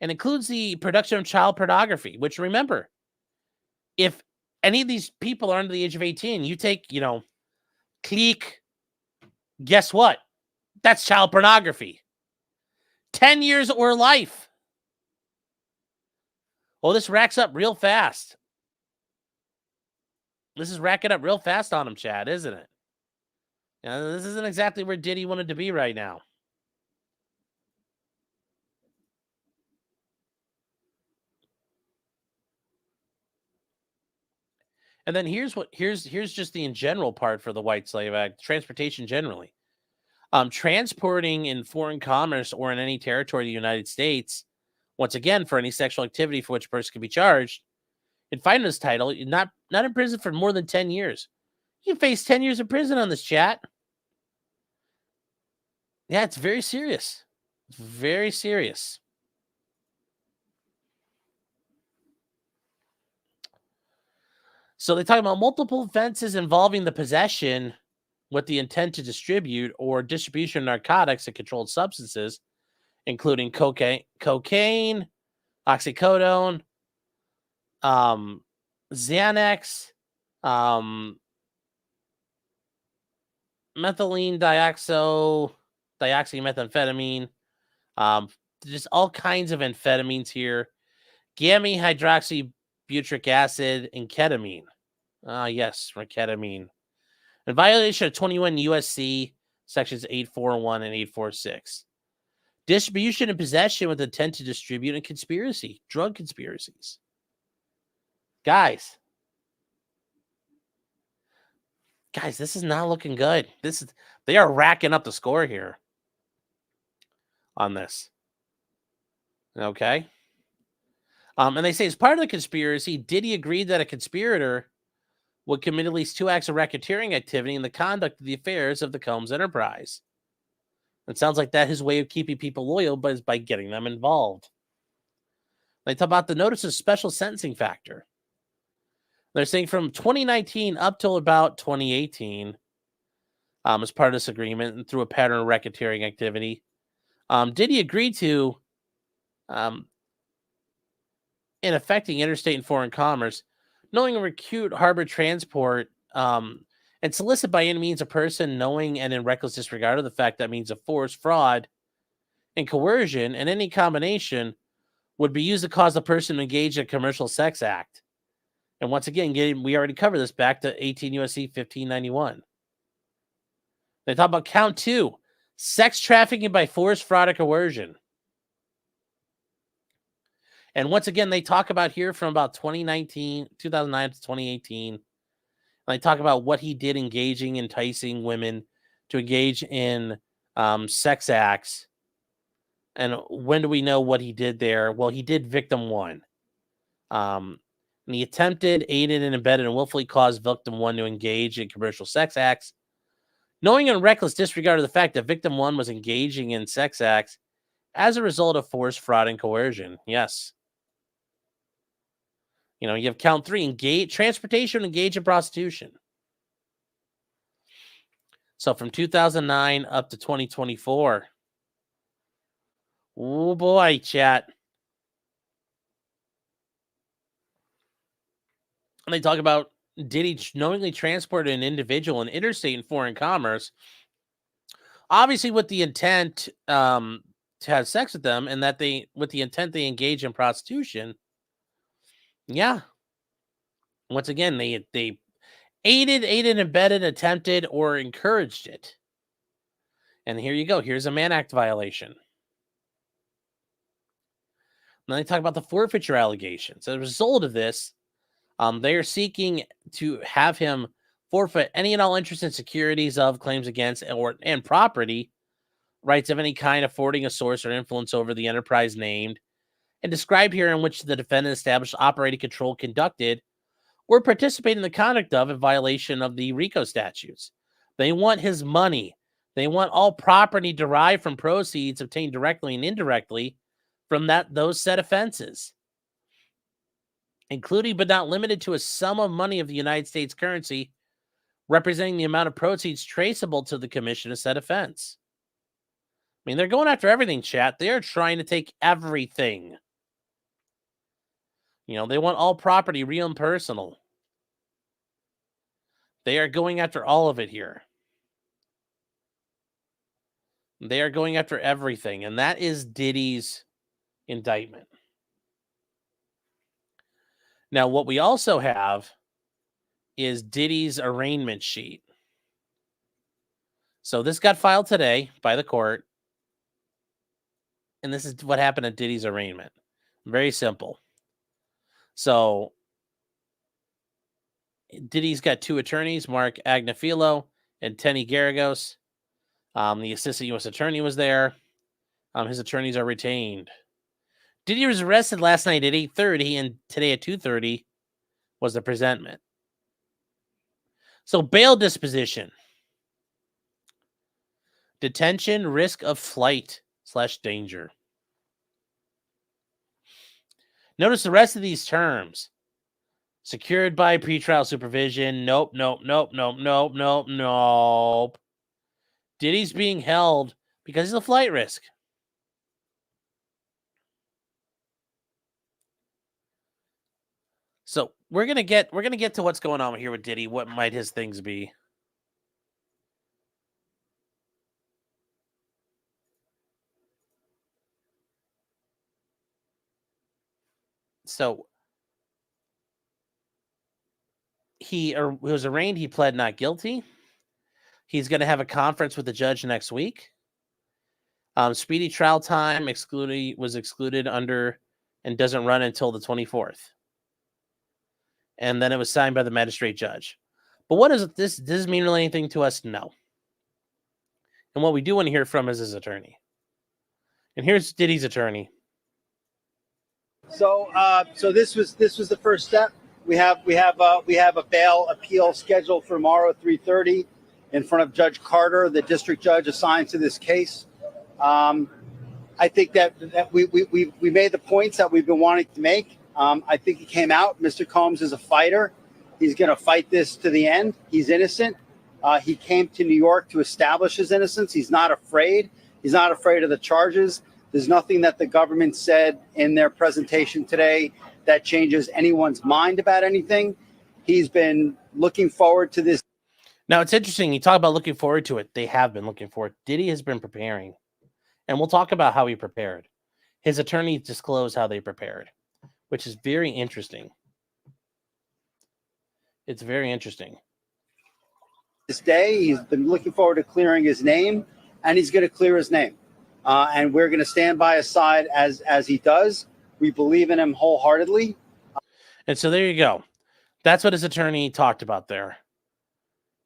and includes the production of child pornography, which, remember, if any of these people are under the age of 18, you take, click, guess what? That's child pornography. 10 years or life. Well, this racks up real fast. This is racking up real fast on him, Chad, isn't it? This isn't exactly where Diddy wanted to be right now. And then here's just the in general part for the White Slave Act, transportation generally. Transporting in foreign commerce or in any territory of the United States, once again, for any sexual activity for which a person can be charged, and find this title, you're not in prison for more than 10 years. You can face 10 years in prison on this, chat. Yeah, it's very serious. It's very serious. So they talk about multiple offenses involving the possession with the intent to distribute or distribution of narcotics and controlled substances, including cocaine, oxycodone, Xanax, methylene dioxymethamphetamine, just all kinds of amphetamines here, gamma hydroxybutyric acid, and ketamine. Yes, for ketamine. In violation of 21 USC sections 841 and 846. Distribution and possession with intent to distribute and conspiracy, drug conspiracies. Guys, this is not looking good. They are racking up the score here on this. Okay. And they say as part of the conspiracy, Diddy agreed that a conspirator would commit at least 2 acts of racketeering activity in the conduct of the affairs of the Combs enterprise. It sounds like that his way of keeping people loyal is by getting them involved. They talk about the notice of special sentencing factor. They're saying from 2019 up till about 2018, as part of this agreement and through a pattern of racketeering activity, Diddy agreed to, in affecting interstate and foreign commerce, knowing and recruit, harbor, transport, and solicit by any means a person knowing and in reckless disregard of the fact that means of force, fraud, and coercion, and any combination would be used to cause the person to engage in a commercial sex act. And once again, we already covered this back to 18 U.S.C. 1591. They talk about count 2, sex trafficking by force, fraud, or coercion. And once again, they talk about here from about 2009 to 2018. And they talk about what he did enticing women to engage in sex acts. And when do we know what he did there? Well, he did victim 1. And he attempted, aided, and abetted, and willfully caused victim 1 to engage in commercial sex acts, knowing in reckless disregard of the fact that victim 1 was engaging in sex acts as a result of force, fraud, and coercion. Yes. You know, you have count 3, engage, transportation, engage in prostitution. So from 2009 up to 2024. Oh boy, chat. And they talk about Diddy knowingly transported an individual in interstate and foreign commerce, obviously with the intent to have sex with them, and that with the intent they engage in prostitution. Yeah. Once again, they aided, abetted, attempted, or encouraged it. And here you go. Here's a Mann Act violation. Then they talk about the forfeiture allegations. As a result of this, they are seeking to have him forfeit any and all interest in securities of, claims against, and property rights of any kind, affording a source or influence over the enterprise named and described here, in which the defendant established operating control, conducted, or participated in the conduct of in violation of the RICO statutes. They want his money. They want all property derived from proceeds obtained directly and indirectly from those said offenses, including but not limited to a sum of money of the United States currency representing the amount of proceeds traceable to the commission of said offense. I mean, they're going after everything, chat. They are trying to take everything. You know, they want all property, real and personal. They are going after all of it here. They are going after everything, and that is Diddy's indictment. Now, what we also have is Diddy's arraignment sheet. So this got filed today by the court, and this is what happened at Diddy's arraignment. Very simple. So Diddy's got 2 attorneys, Mark Agnafilo and Tenny Garagos. The assistant U.S. attorney was there. His attorneys are retained. Diddy was arrested last night at 8:30, and today at 2:30 was the presentment. So bail disposition. Detention, risk of flight / danger. Notice the rest of these terms. Secured by pretrial supervision. Nope. Diddy's being held because he's a flight risk. So we're gonna get to what's going on here with Diddy. What might his things be? So he was arraigned. He pled not guilty. He's going to have a conference with the judge next week. Speedy trial time was excluded under and doesn't run until the 24th. And then it was signed by the magistrate judge. But what is this? Does this mean really anything to us? No. And what we do want to hear from is his attorney. And here's Diddy's attorney. So this was the first step. We have a bail appeal scheduled for tomorrow at 3:30 in front of Judge Carter, the district judge assigned to this case. I think that we made the points that we've been wanting to make. I think he came out. Mr. Combs is a fighter. He's going to fight this to the end. He's innocent. He came to New York to establish his innocence. He's not afraid. He's not afraid of the charges. There's nothing that the government said in their presentation today that changes anyone's mind about anything. He's been looking forward to this. Now, it's interesting. You talk about looking forward to it. They have been looking forward. Diddy has been preparing. And we'll talk about how he prepared. His attorney disclosed how they prepared, which is very interesting. It's very interesting. This day, he's been looking forward to clearing his name, and he's going to clear his name. And we're going to stand by his side as he does. We believe in him wholeheartedly. And so there you go. That's what his attorney talked about there.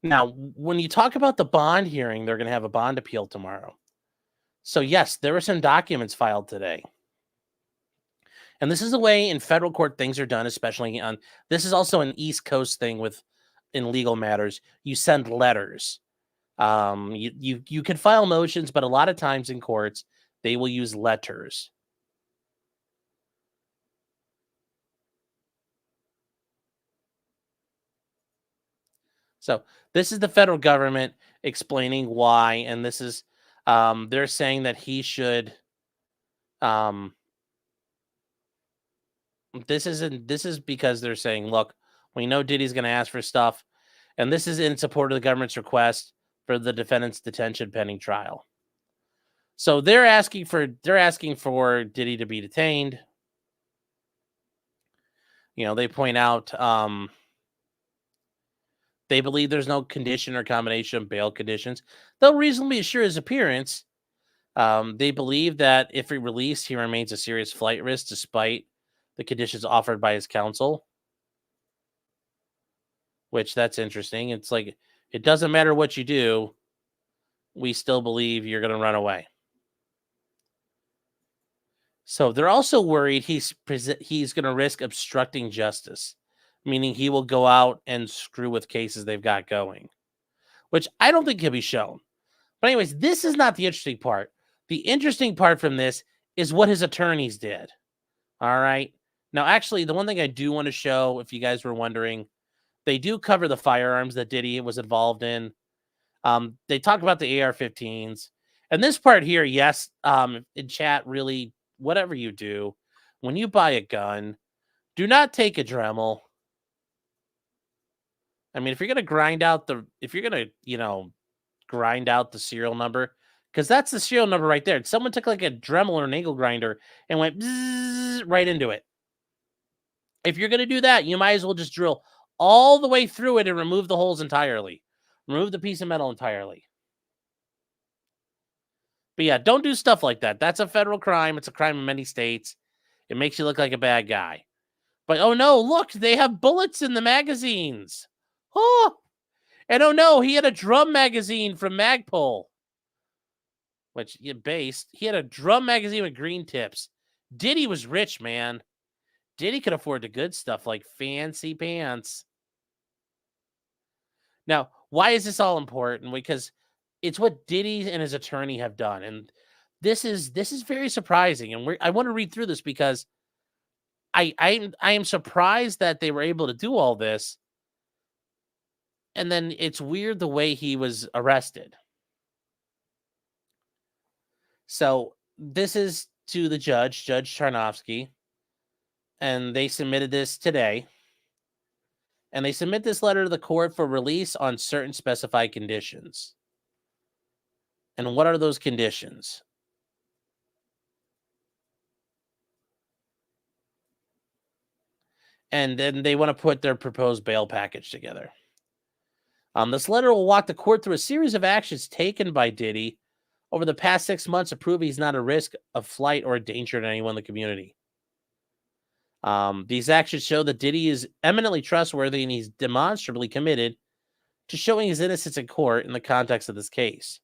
Now, when you talk about the bond hearing, they're going to have a bond appeal tomorrow. So yes, there were some documents filed today. And this is the way in federal court things are done, especially on, this is also an East Coast thing with, in legal matters, you send letters. You can file motions, but a lot of times in courts, they will use letters. So this is the federal government explaining why, and this is, they're saying that he should, this is because they're saying, look, we know Diddy's going to ask for stuff, and this is in support of the government's request for the defendant's detention pending trial. So they're asking for Diddy to be detained. They point out, they believe there's no condition or combination of bail conditions. They'll reasonably assure his appearance. They believe that if he released, he remains a serious flight risk despite the conditions offered by his counsel. Which, that's interesting. It's like, it doesn't matter what you do, we still believe you're going to run away. So they're also worried he's going to risk obstructing justice, meaning he will go out and screw with cases they've got going, which I don't think can be shown. But anyways, this is not the interesting part. The interesting part from this is what his attorneys did. All right. Now, actually, the one thing I do want to show, if you guys were wondering, they do cover the firearms that Diddy was involved in. They talk about the AR-15s. And this part here, yes, in chat, really, whatever you do, when you buy a gun, do not take a Dremel. I mean, if you're going to grind out the serial number, because that's the serial number right there. Someone took like a Dremel or an angle grinder and went right into it. If you're going to do that, you might as well just drill all the way through it and remove the holes entirely. Remove the piece of metal entirely. But yeah, don't do stuff like that. That's a federal crime. It's a crime in many states. It makes you look like a bad guy. But oh no, look, they have bullets in the magazines. Oh, and oh no, he had a drum magazine from Magpul. Which, he had a drum magazine with green tips. Diddy was rich, man. Diddy could afford the good stuff like fancy pants. Now, why is this all important? Because it's what Diddy and his attorney have done. And this is very surprising. And I want to read through this because I am surprised that they were able to do all this. And then it's weird the way he was arrested. So this is to the judge, Judge Charnovsky. And they submitted this today. And they submit this letter to the court for release on certain specified conditions. And what are those conditions? And then they want to put their proposed bail package together. This letter will walk the court through a series of actions taken by Diddy over the past 6 months to prove he's not a risk of flight or a danger to anyone in the community. These actions show that Diddy is eminently trustworthy and he's demonstrably committed to showing his innocence in court in the context of this case.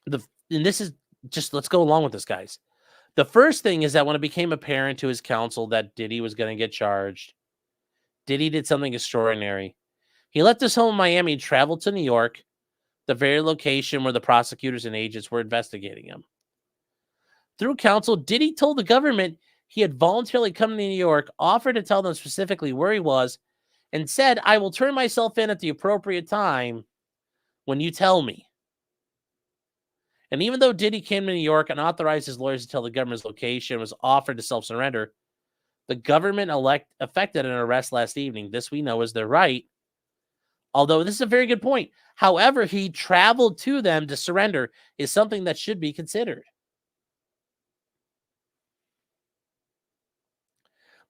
And this is just, let's go along with this, guys. The first thing is that when it became apparent to his counsel that Diddy was going to get charged, Diddy did something extraordinary. He left his home in Miami and traveled to New York, the very location where the prosecutors and agents were investigating him. Through counsel, Diddy told the government he had voluntarily come to New York, offered to tell them specifically where he was, and said, "I will turn myself in at the appropriate time when you tell me." And even though Diddy came to New York and authorized his lawyers to tell the government's location and was offered to self-surrender, the government effected an arrest last evening. This we know is their right. Although this is a very good point. However, he traveled to them to surrender is something that should be considered.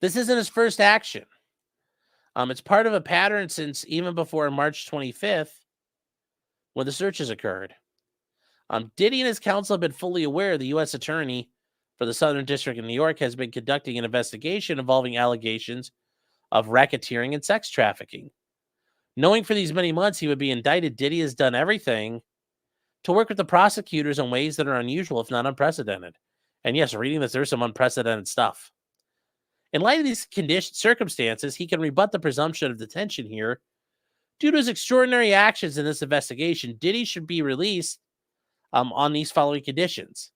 This isn't his first action. It's part of a pattern since even before March 25th, when the searches occurred. Diddy and his counsel have been fully aware the U.S. Attorney for the Southern District of New York has been conducting an investigation involving allegations of racketeering and sex trafficking. Knowing for these many months he would be indicted, Diddy has done everything to work with the prosecutors in ways that are unusual, if not unprecedented. And yes, reading this, there's some unprecedented stuff. In light of these circumstances, he can rebut the presumption of detention here. Due to his extraordinary actions in this investigation, Diddy should be released on these following conditions.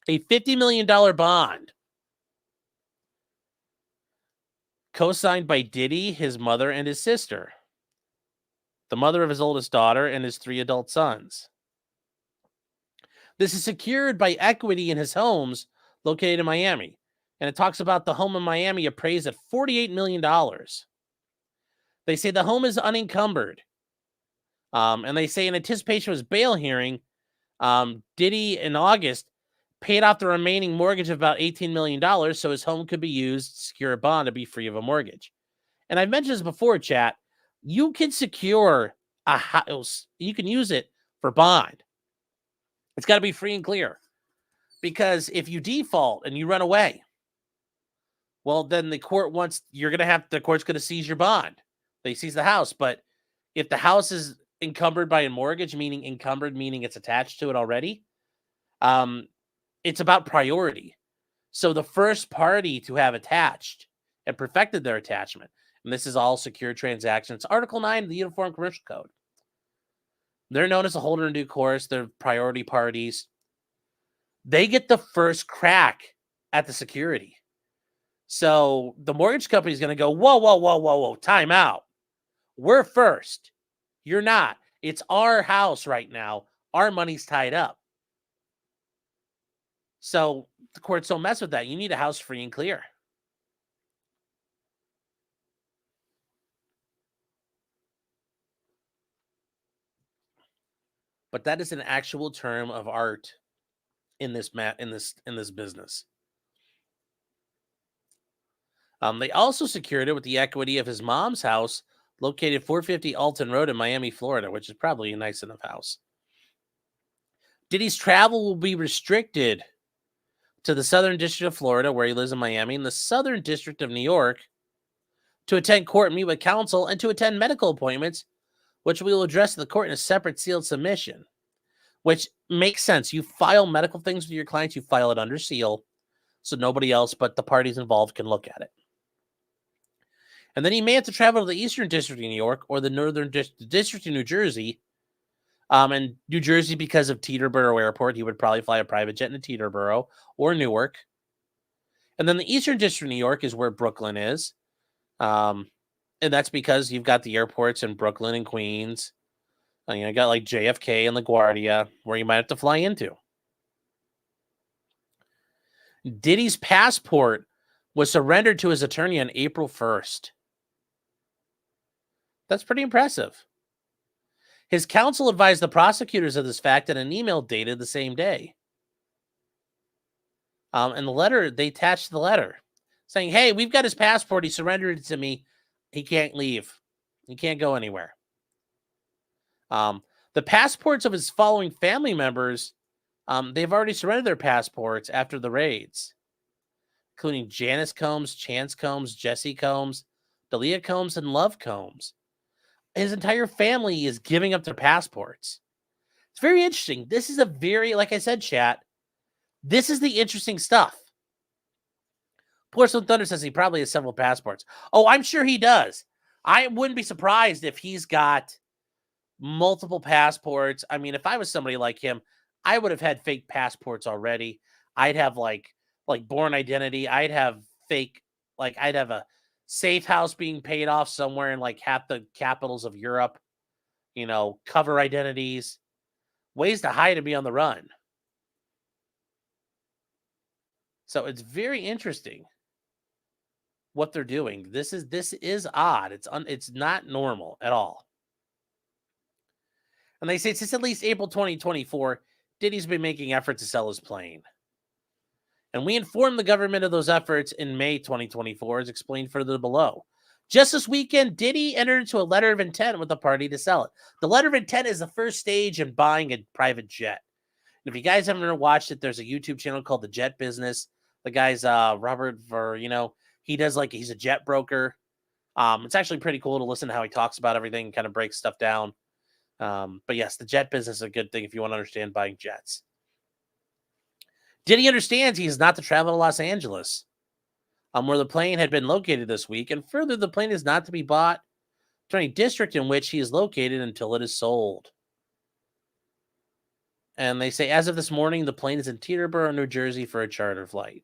A $50 million bond, co-signed by Diddy, his mother, and his sister, the mother of his oldest daughter, and his 3 adult sons. This is secured by equity in his homes located in Miami. And it talks about the home in Miami appraised at $48 million. They say the home is unencumbered. And they say in anticipation of his bail hearing, Diddy in August paid off the remaining mortgage of about $18 million so his home could be used to secure a bond to be free of a mortgage. And I've mentioned this before, chat. You can secure a house. You can use it for bond. It's got to be free and clear. Because if you default and you run away, well, then the court the court's going to seize your bond. They seize the house. But if the house is encumbered by a mortgage, meaning it's attached to it already, it's about priority. So the first party to have attached and perfected their attachment, and this is all secure transactions, Article 9 of the Uniform Commercial Code. They're known as a holder in due course. They're priority parties. They get the first crack at the security. So the mortgage company is going to go, whoa, time out. We're first. You're not. It's our house right now. Our money's tied up. So the courts don't mess with that. You need a house free and clear. But that is an actual term of art in this business. They also secured it with the equity of his mom's house located 450 Alton Road in Miami, Florida, which is probably a nice enough house. Diddy's travel will be restricted to the Southern District of Florida, where he lives in Miami, and the Southern District of New York to attend court and meet with counsel and to attend medical appointments, which we will address to the court in a separate sealed submission, which makes sense. You file medical things with your clients, you file it under seal, so nobody else but the parties involved can look at it. And then he may have to travel to the Eastern District of New York or the Northern District of New Jersey. And New Jersey, because of Teterboro Airport, he would probably fly a private jet into Teterboro or Newark. And then the Eastern District of New York is where Brooklyn is. And that's because you've got the airports in Brooklyn and Queens. And you got like JFK and LaGuardia, where you might have to fly into. Diddy's passport was surrendered to his attorney on April 1st. That's pretty impressive. His counsel advised the prosecutors of this fact in an email dated the same day. And the letter, they attached the letter saying, hey, we've got his passport. He surrendered it to me. He can't leave. He can't go anywhere. The passports of his following family members, they've already surrendered their passports after the raids, including Janice Combs, Chance Combs, Jesse Combs, Dalia Combs, and Love Combs. His entire family is giving up their passports. It's very interesting. This is like I said, chat, this is the interesting stuff. Porcelain Thunder says he probably has several passports. Oh, I'm sure he does. I wouldn't be surprised if he's got multiple passports. I mean, if I was somebody like him, I would have had fake passports already. I'd have like Born Identity. I'd have fake, I'd have a safe house being paid off somewhere in like half the capitals of Europe, cover identities, ways to hide and be on the run. So it's very interesting what they're doing. This is odd. It's not normal at all. And they say since at least April 2024, Diddy's been making efforts to sell his plane. And we informed the government of those efforts in May 2024, as explained further below. Just this weekend, Diddy entered into a letter of intent with the party to sell it. The letter of intent is the first stage in buying a private jet. And if you guys haven't ever watched it, there's a YouTube channel called The Jet Business. The guy's Robert, he does he's a jet broker. It's actually pretty cool to listen to how he talks about everything and kind of breaks stuff down. But yes, the jet business is a good thing if you want to understand buying jets. Diddy understands he is not to travel to Los Angeles, where the plane had been located this week, and further, the plane is not to be bought to any district in which he is located until it is sold. And they say, as of this morning, the plane is in Teterboro, New Jersey for a charter flight.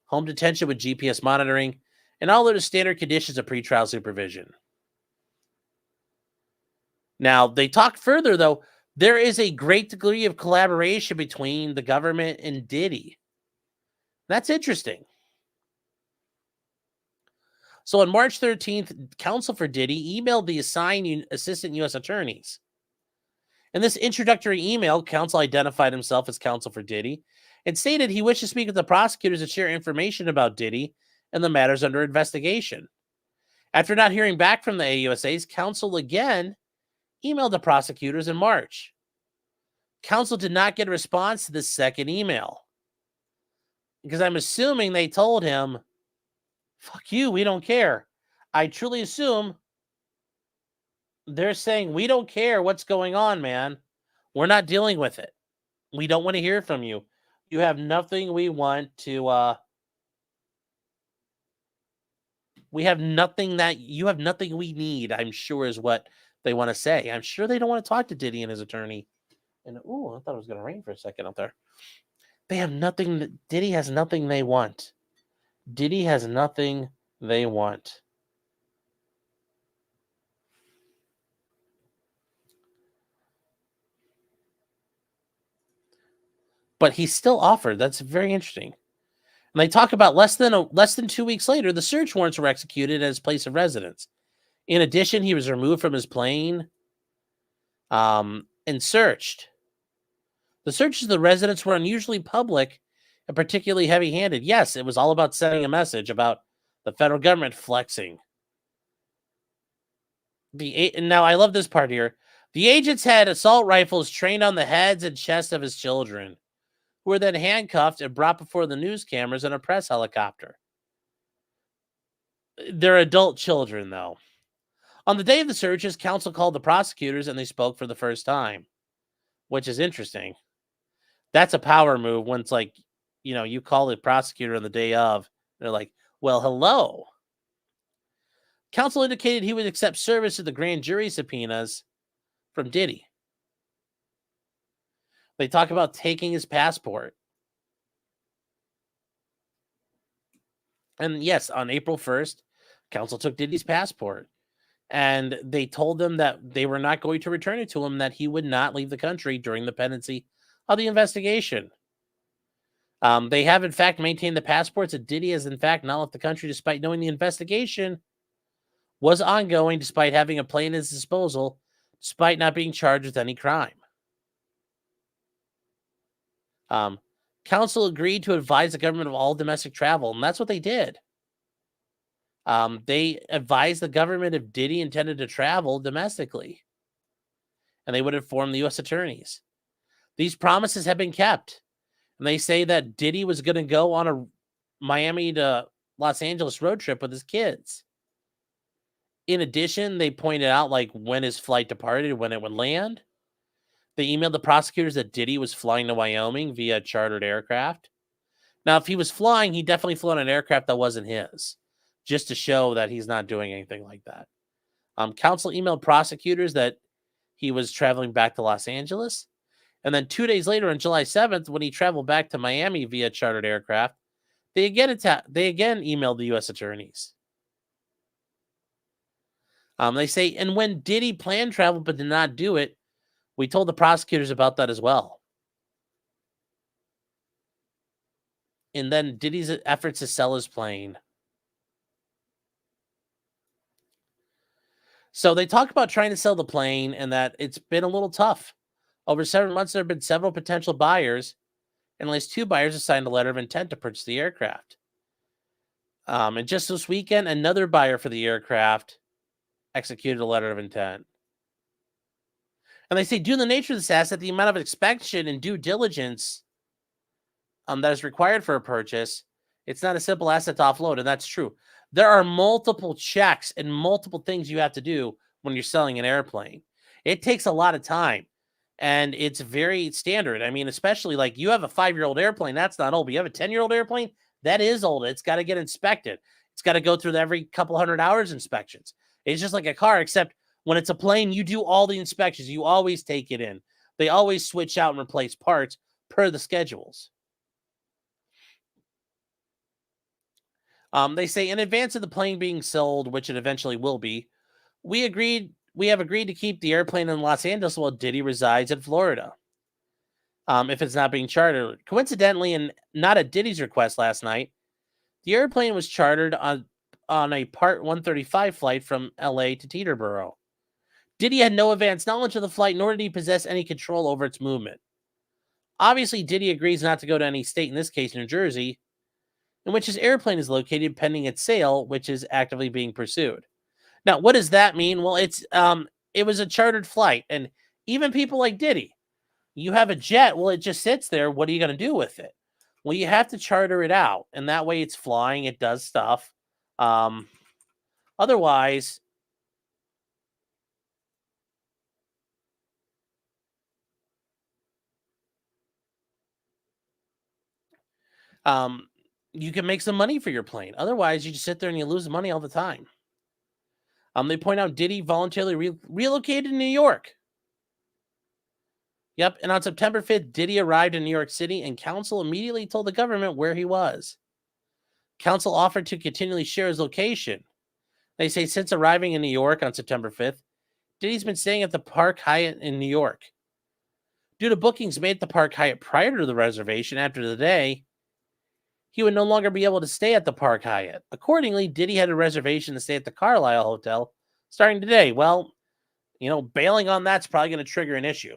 Home detention with GPS monitoring, and all other standard conditions of pretrial supervision. Now, they talk further, though. There is a great degree of collaboration between the government and Diddy. That's interesting. So on March 13th, counsel for Diddy emailed the assigned assistant U.S. attorneys. In this introductory email, counsel identified himself as counsel for Diddy and stated he wished to speak with the prosecutors to share information about Diddy and the matters under investigation. After not hearing back from the AUSAs, counsel again emailed the prosecutors in March. Counsel did not get a response to this second email because I'm assuming they told him, fuck you, we don't care. I truly assume they're saying, we don't care what's going on, man. We're not dealing with it. We don't want to hear from you. You have nothing we want to, we have nothing that, you have nothing we need, I'm sure is what they want to say. I'm sure they don't want to talk to Diddy and his attorney. And, oh, I thought it was going to rain for a second up there. They have nothing, Diddy has nothing they want. Diddy has nothing they want. But he still offered. That's very interesting. And they talk about less than 2 weeks later, the search warrants were executed at his place of residence. In addition, he was removed from his plane and searched. The searches of the residence were unusually public and particularly heavy-handed. Yes, it was all about sending a message about the federal government flexing. Now, I love this part here. The agents had assault rifles trained on the heads and chests of his children, who were then handcuffed and brought before the news cameras in a press helicopter. They're adult children, though. On the day of the searches, counsel called the prosecutors and they spoke for the first time, which is interesting. That's a power move when it's like, you know, you call the prosecutor on the day of, they're like, well, hello. Counsel indicated he would accept service of the grand jury subpoenas from Diddy. They talk about taking his passport. And yes, on April 1st, counsel took Diddy's passport. And they told them that they were not going to return it to him, that he would not leave the country during the pendency of the investigation. They have, in fact, maintained the passports that Diddy has, in fact, not left the country despite knowing the investigation was ongoing, despite having a plane at his disposal, despite not being charged with any crime. Counsel agreed to advise the government of all domestic travel, and that's what they did. They advised the government if Diddy intended to travel domestically, and they would inform the U.S. attorneys. These promises have been kept, and they say that Diddy was going to go on a Miami to Los Angeles road trip with his kids. In addition, they pointed out like when his flight departed, when it would land. They emailed the prosecutors that Diddy was flying to Wyoming via chartered aircraft. Now, if he was flying, he definitely flew on an aircraft that wasn't his, just to show that he's not doing anything like that. Counsel emailed prosecutors that he was traveling back to Los Angeles. And then 2 days later, on July 7th, when he traveled back to Miami via chartered aircraft, they again emailed the U.S. attorneys. They say, and when Diddy planned travel but did not do it, we told the prosecutors about that as well. And then Diddy's efforts to sell his plane. So they talk about trying to sell the plane and that it's been a little tough. Over 7 months, there have been several potential buyers, and at least 2 buyers have signed a letter of intent to purchase the aircraft. And just this weekend, another buyer for the aircraft executed a letter of intent. And they say, due to the nature of this asset, the amount of inspection and due diligence that is required for a purchase, it's not a simple asset to offload, and that's true. There are multiple checks and multiple things you have to do when you're selling an airplane. It takes a lot of time. And it's very standard. I mean, especially like you have a 5-year-old airplane, that's not old. But you have a 10-year-old airplane, that is old. It's got to get inspected. It's got to go through every couple hundred hours inspections. It's just like a car, except when it's a plane, you do all the inspections. You always take it in. They always switch out and replace parts per the schedules. They say in advance of the plane being sold, which it eventually will be, we have agreed to keep the airplane in Los Angeles while Diddy resides in Florida. If it's not being chartered. Coincidentally, and not at Diddy's request last night, the airplane was chartered on a Part 135 flight from LA to Teterboro. Diddy had no advance knowledge of the flight, nor did he possess any control over its movement. Obviously, Diddy agrees not to go to any state, in this case, New Jersey, in which his airplane is located pending its sale, which is actively being pursued. Now, what does that mean? Well, it was a chartered flight, and even people like Diddy, you have a jet, well, it just sits there. What are you going to do with it? Well, you have to charter it out, and that way it's flying, it does stuff. Otherwise, you can make some money for your plane. Otherwise, you just sit there and you lose money all the time. They point out Diddy voluntarily relocated to New York. Yep, and on September 5th, Diddy arrived in New York City, and counsel immediately told the government where he was. Counsel offered to continually share his location. They say since arriving in New York on September 5th, Diddy's been staying at the Park Hyatt in New York. Due to bookings made at the Park Hyatt prior to the reservation after the day, he would no longer be able to stay at the Park Hyatt. Accordingly, Diddy had a reservation to stay at the Carlisle Hotel starting today. Well, bailing on that's probably going to trigger an issue.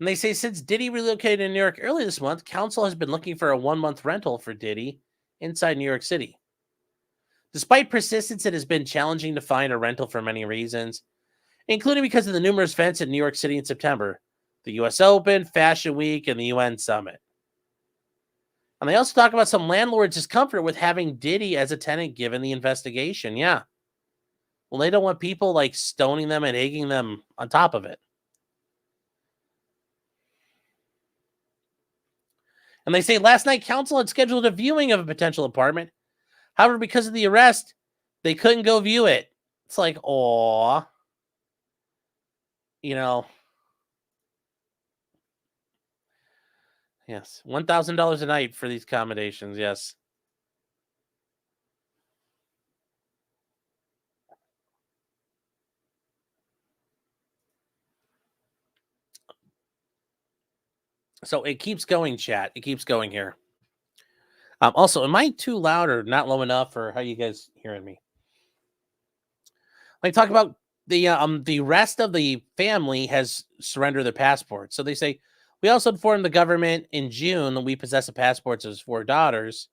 And they say since Diddy relocated in New York early this month, counsel has been looking for a 1-month rental for Diddy inside New York City. Despite persistence, it has been challenging to find a rental for many reasons, including because of the numerous events in New York City in September, the U.S. Open, Fashion Week, and the UN Summit. And they also talk about some landlords' discomfort with having Diddy as a tenant given the investigation. Yeah. Well, they don't want people like stoning them and egging them on top of it. And they say last night counsel had scheduled a viewing of a potential apartment. However, because of the arrest, they couldn't go view it. It's like, aw. Yes. $1,000 a night for these accommodations. Yes. So it keeps going, chat. It keeps going here. Also, am I too loud or not low enough, or how you guys hearing me? They talk about the rest of the family has surrendered their passports. So they say, we also informed the government in June that we possess the passports of his 4 daughters.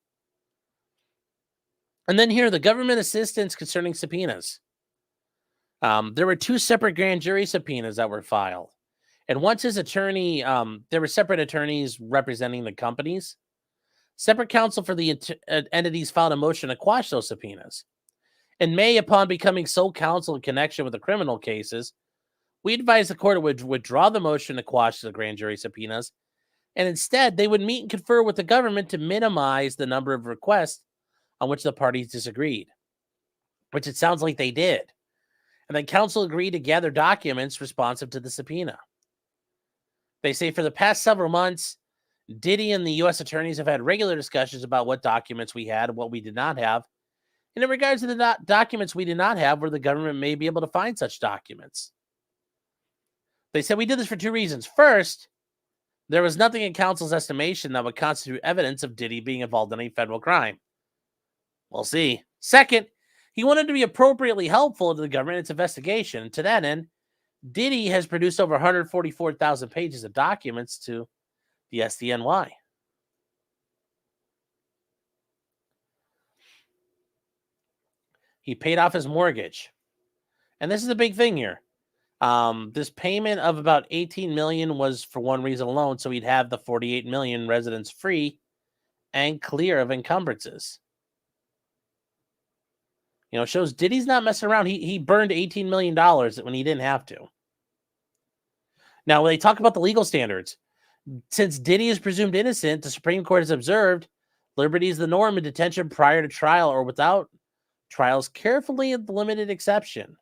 And then here, the government assistance concerning subpoenas. There were 2 separate grand jury subpoenas that were filed. And once his attorney, there were separate attorneys representing the companies. Separate counsel for the entities filed a motion to quash those subpoenas. In May, upon becoming sole counsel in connection with the criminal cases, we advised the court would withdraw the motion to quash the grand jury subpoenas, and instead they would meet and confer with the government to minimize the number of requests on which the parties disagreed, which it sounds like they did. And then counsel agreed to gather documents responsive to the subpoena. They say for the past several months, Diddy and the U.S. attorneys have had regular discussions about what documents we had and what we did not have. And in regards to the documents we did not have, where the government may be able to find such documents. They said we did this for 2 reasons. First, there was nothing in counsel's estimation that would constitute evidence of Diddy being involved in a federal crime. We'll see. Second, he wanted to be appropriately helpful to the government in its investigation. And to that end, Diddy has produced over 144,000 pages of documents to the SDNY. He paid off his mortgage. And this is the big thing here. This payment of about $18 million was for one reason alone, so he'd have the $48 million residence free and clear of encumbrances. Shows Diddy's not messing around. He burned $18 million when he didn't have to. Now, when they talk about the legal standards, since Diddy is presumed innocent, the Supreme Court has observed liberty is the norm in detention prior to trial or without trials, carefully the limited exception.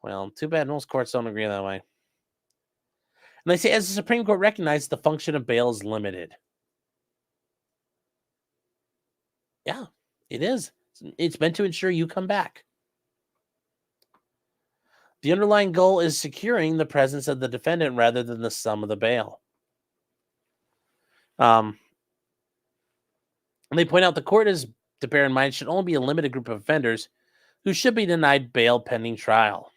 Well, too bad most courts don't agree that way. And they say, as the Supreme Court recognized, the function of bail is limited. Yeah, it is. It's meant to ensure you come back. The underlying goal is securing the presence of the defendant rather than the sum of the bail. And they point out the court is to bear in mind should only be a limited group of offenders who should be denied bail pending trial.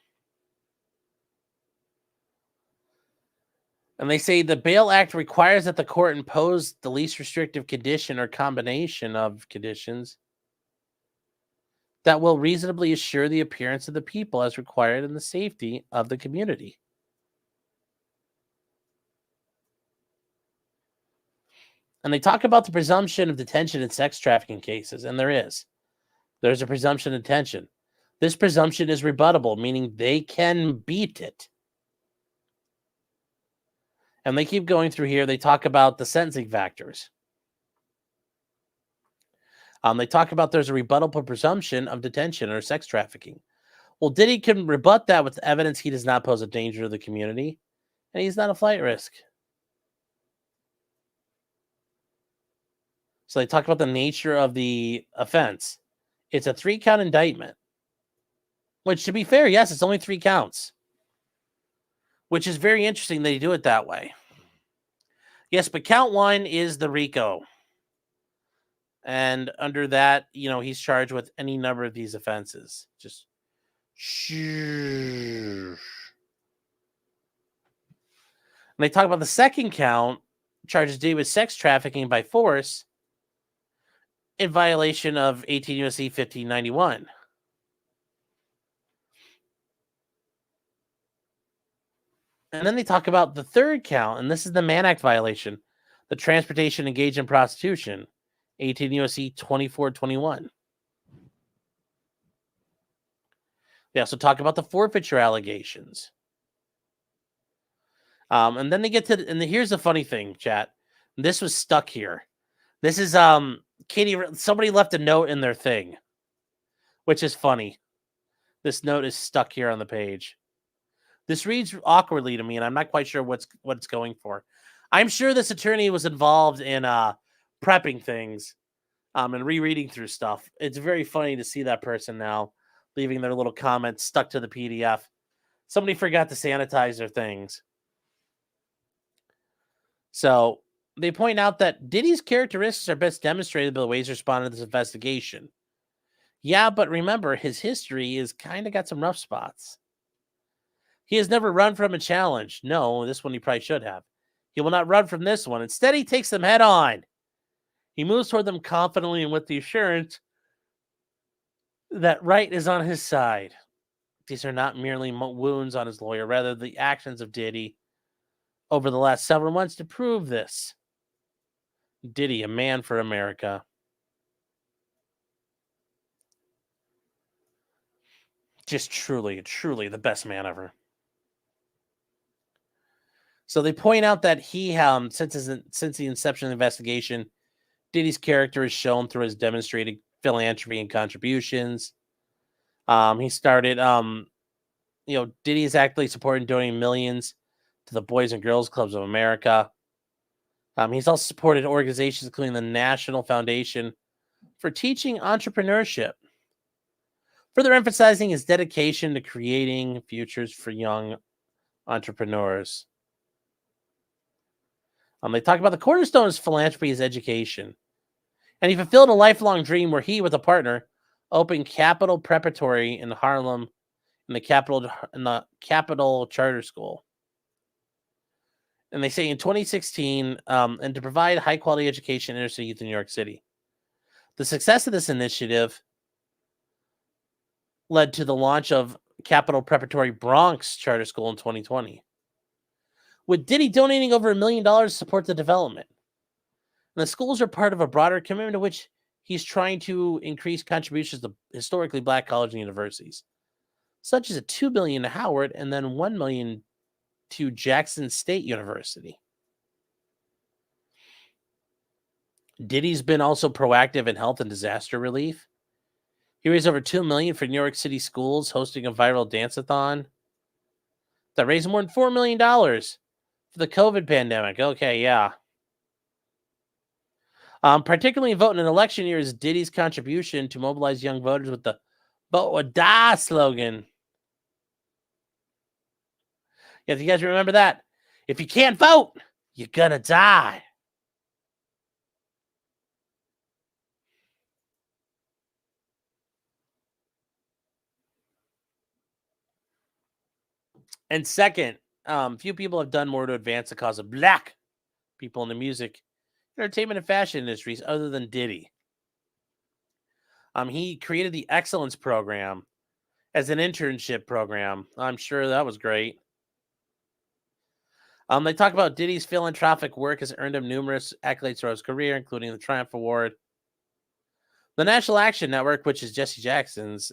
And they say the Bail Act requires that the court impose the least restrictive condition or combination of conditions that will reasonably assure the appearance of the people as required in the safety of the community. And they talk about the presumption of detention in sex trafficking cases, and there's a presumption of detention. This presumption is rebuttable, meaning they can beat it. And they keep going through here. They talk about the sentencing factors. They talk about there's a rebuttable presumption of detention or sex trafficking. Well, Diddy can rebut that with evidence he does not pose a danger to the community, and he's not a flight risk. So they talk about the nature of the offense. It's a 3-count indictment, which, to be fair, yes, it's only 3 counts, which is very interesting they do it that way. Yes, but count 1 is the RICO. And under that, he's charged with any number of these offenses. Just and they talk about the 2nd count, charges Diddy with sex trafficking by force in violation of 18 U.S.C. 1591. And then they talk about the 3rd count, and this is the Mann Act violation, the transportation engaged in prostitution, 18 U.S.C. 2421. They also talk about the forfeiture allegations. And then they get to, and here's the funny thing, chat. This was stuck here. This is, Katie, somebody left a note in their thing, which is funny. This note is stuck here on the page. This reads awkwardly to me, and I'm not quite sure what it's going for. I'm sure this attorney was involved in prepping things and rereading through stuff. It's very funny to see that person now leaving their little comments stuck to the PDF. Somebody forgot to sanitize their things. So they point out that Diddy's characteristics are best demonstrated by the ways he responded to this investigation. Yeah, but remember, his history is kind of got some rough spots. He has never run from a challenge. No, this one he probably should have. He will not run from this one. Instead, he takes them head on. He moves toward them confidently and with the assurance that right is on his side. These are not merely wounds on his lawyer, rather the actions of Diddy over the last several months to prove this. Diddy, a man for America. Just truly, truly the best man ever. So they point out that he, since the inception of the investigation, Diddy's character is shown through his demonstrated philanthropy and contributions. He started, Diddy is actively supporting donating millions to the Boys and Girls Clubs of America. He's also supported organizations including the National Foundation for Teaching Entrepreneurship, further emphasizing his dedication to creating futures for young entrepreneurs. They talk about the cornerstone of his philanthropy is education. And he fulfilled a lifelong dream where he, with a partner, opened Capital Preparatory in Harlem in the Capital Charter School. And they say in 2016, and to provide high-quality education in inner city youth in New York City. The success of this initiative led to the launch of Capital Preparatory Bronx Charter School in 2020. With Diddy donating over $1 million to support the development. And the schools are part of a broader commitment to which he's trying to increase contributions to historically black colleges and universities, such as a $2 million to Howard and then $1 million to Jackson State University. Diddy's been also proactive in health and disaster relief. He raised over $2 million for New York City schools, hosting a viral dance-a-thon that raised more than $4 million for the COVID pandemic. Okay, yeah. Particularly in voting in election years, Diddy's contribution to mobilize young voters with the "Vote or Die" slogan. Yeah, if you guys remember that, if you can't vote, you're gonna die. And second, few people have done more to advance the cause of black people in the music, entertainment, and fashion industries other than Diddy. He created the Excellence Program as an internship program. I'm sure that was great. They talk about Diddy's philanthropic work has earned him numerous accolades throughout his career, including the Triumph Award. The National Action Network, which is Jesse Jackson's,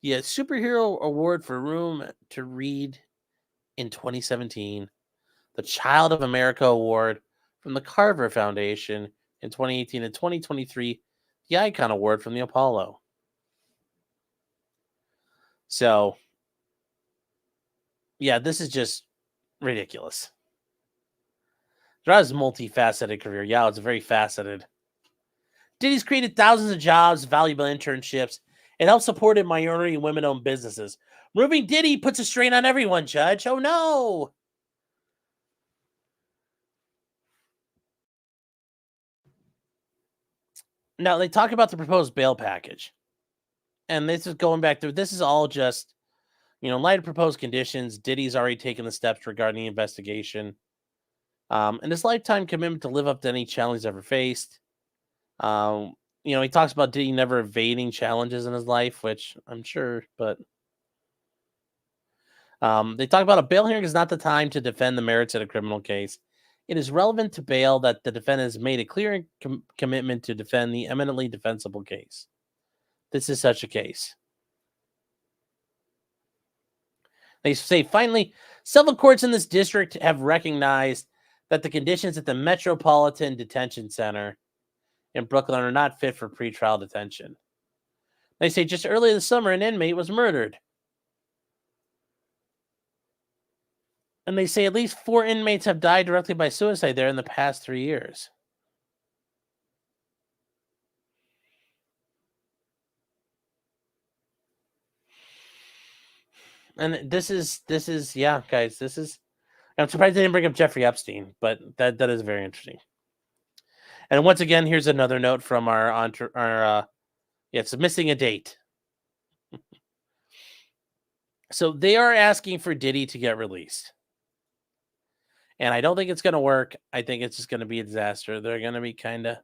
the Superhero Award for Room to Read in 2017, the Child of America Award from the Carver Foundation in 2018, and 2023, the Icon Award from the Apollo. So, yeah, this is just ridiculous. Throughout his multifaceted career, yeah, it's very faceted. Diddy's created thousands of jobs, valuable internships, and helped supported minority and women-owned businesses. Removing Diddy puts a strain on everyone, Judge. Oh, no. Now, they talk about the proposed bail package. And this is going back to, this is all just, in light of proposed conditions, Diddy's already taken the steps regarding the investigation. And his lifetime commitment to live up to any challenge he's ever faced. He talks about Diddy never evading challenges in his life, which I'm sure, but they talk about a bail hearing is not the time to defend the merits of a criminal case. It is relevant to bail that the defendant has made a clear commitment to defend the eminently defensible case. This is such a case. They say, finally, several courts in this district have recognized that the conditions at the Metropolitan Detention Center in Brooklyn are not fit for pretrial detention. They say just earlier this summer, an inmate was murdered. And they say at least 4 inmates have died directly by suicide there in the past 3 years. And this is, yeah, guys, I'm surprised they didn't bring up Jeffrey Epstein, but that is very interesting. And once again, here's another note from it's missing a date. So they are asking for Diddy to get released. And I don't think it's going to work. I think it's just going to be a disaster. They're going to be kind of...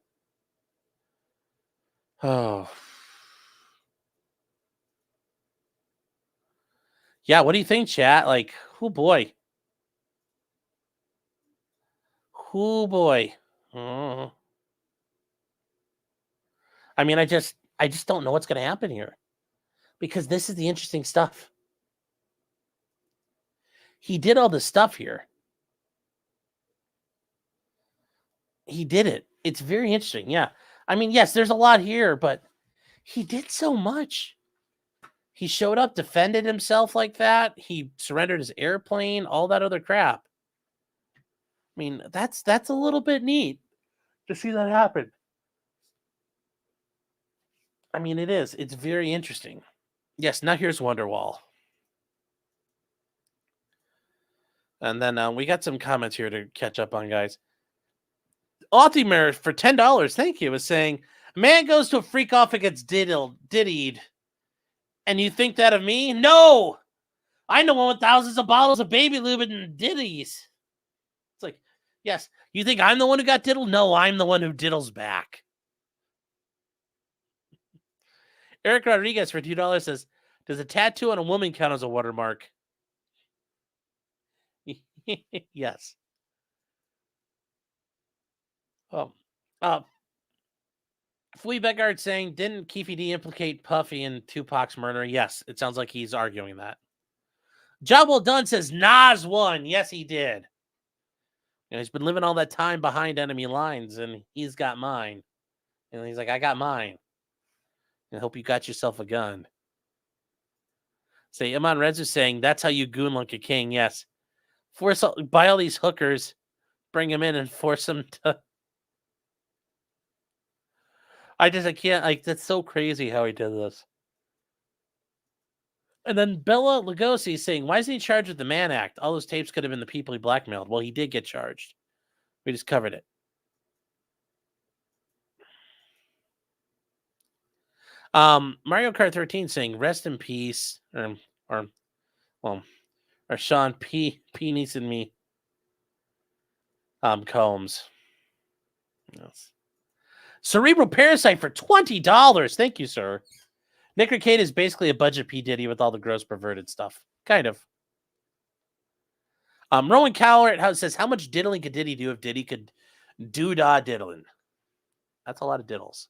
Oh. Yeah, what do you think, chat? Like, oh boy. Oh boy. Oh. I mean, I just don't know what's going to happen here. Because this is the interesting stuff. He did all this stuff here. He did it. It's very interesting. Yeah. I mean, yes, there's a lot here, but he did so much. He showed up, defended himself like that. He surrendered his airplane, all that other crap. I mean, that's a little bit neat to see that happen. I mean, it is. It's very interesting. Yes, now here's Wonderwall. And then we got some comments here to catch up on, guys. Authimer for $10, thank you, was saying, man goes to a freak off and gets diddied. And you think that of me? No! I'm the one with thousands of bottles of baby lube and ditties. It's like, yes, you think I'm the one who got diddled? No, I'm the one who diddles back. Eric Rodriguez for $2 says, does a tattoo on a woman count as a watermark? Yes. Flea Beckard saying, didn't Keefe D implicate Puffy in Tupac's murder? Yes, it sounds like he's arguing that. Job well done says Nas won. Yes, he did. And he's been living all that time behind enemy lines, and he's got mine. And he's like, I got mine. I hope you got yourself a gun. Say, Iman Reds is saying, that's how you goon like a king. Yes. Buy all these hookers, bring them in, and force them to. I can't, like, that's so crazy how he did this. And then Bella Lugosi saying, why isn't he charged with the Mann Act? All those tapes could have been the people he blackmailed. Well, he did get charged. We just covered it. Mario Kart 13 saying, rest in peace. Or Sean P. Niece and me. Combs. Yes. Cerebral Parasite for $20. Thank you, sir. Nick Arcade is basically a budget P. Diddy with all the gross perverted stuff. Kind of. Rowan Cowart says, how much diddling could Diddy do if Diddy could doo-dah diddling? That's a lot of diddles.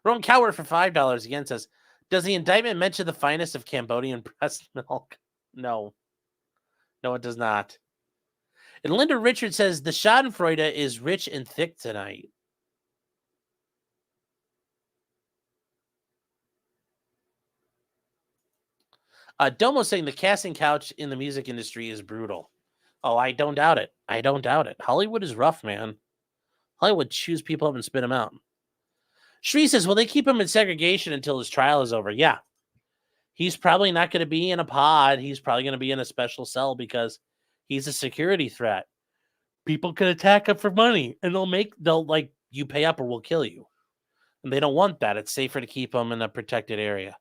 Rowan Cowart for $5 again says, does the indictment mention the finest of Cambodian breast milk? No. No, it does not. And Linda Richards says, the Schadenfreude is rich and thick tonight. Domo saying the casting couch in the music industry is brutal. Oh, I don't doubt it. I don't doubt it. Hollywood is rough, man. Hollywood chews people up and spit them out. Shree says, well, they keep him in segregation until his trial is over. Yeah. He's probably not going to be in a pod. He's probably going to be in a special cell because he's a security threat. People could attack him for money, and they'll like, you pay up or we'll kill you. And they don't want that. It's safer to keep him in a protected area.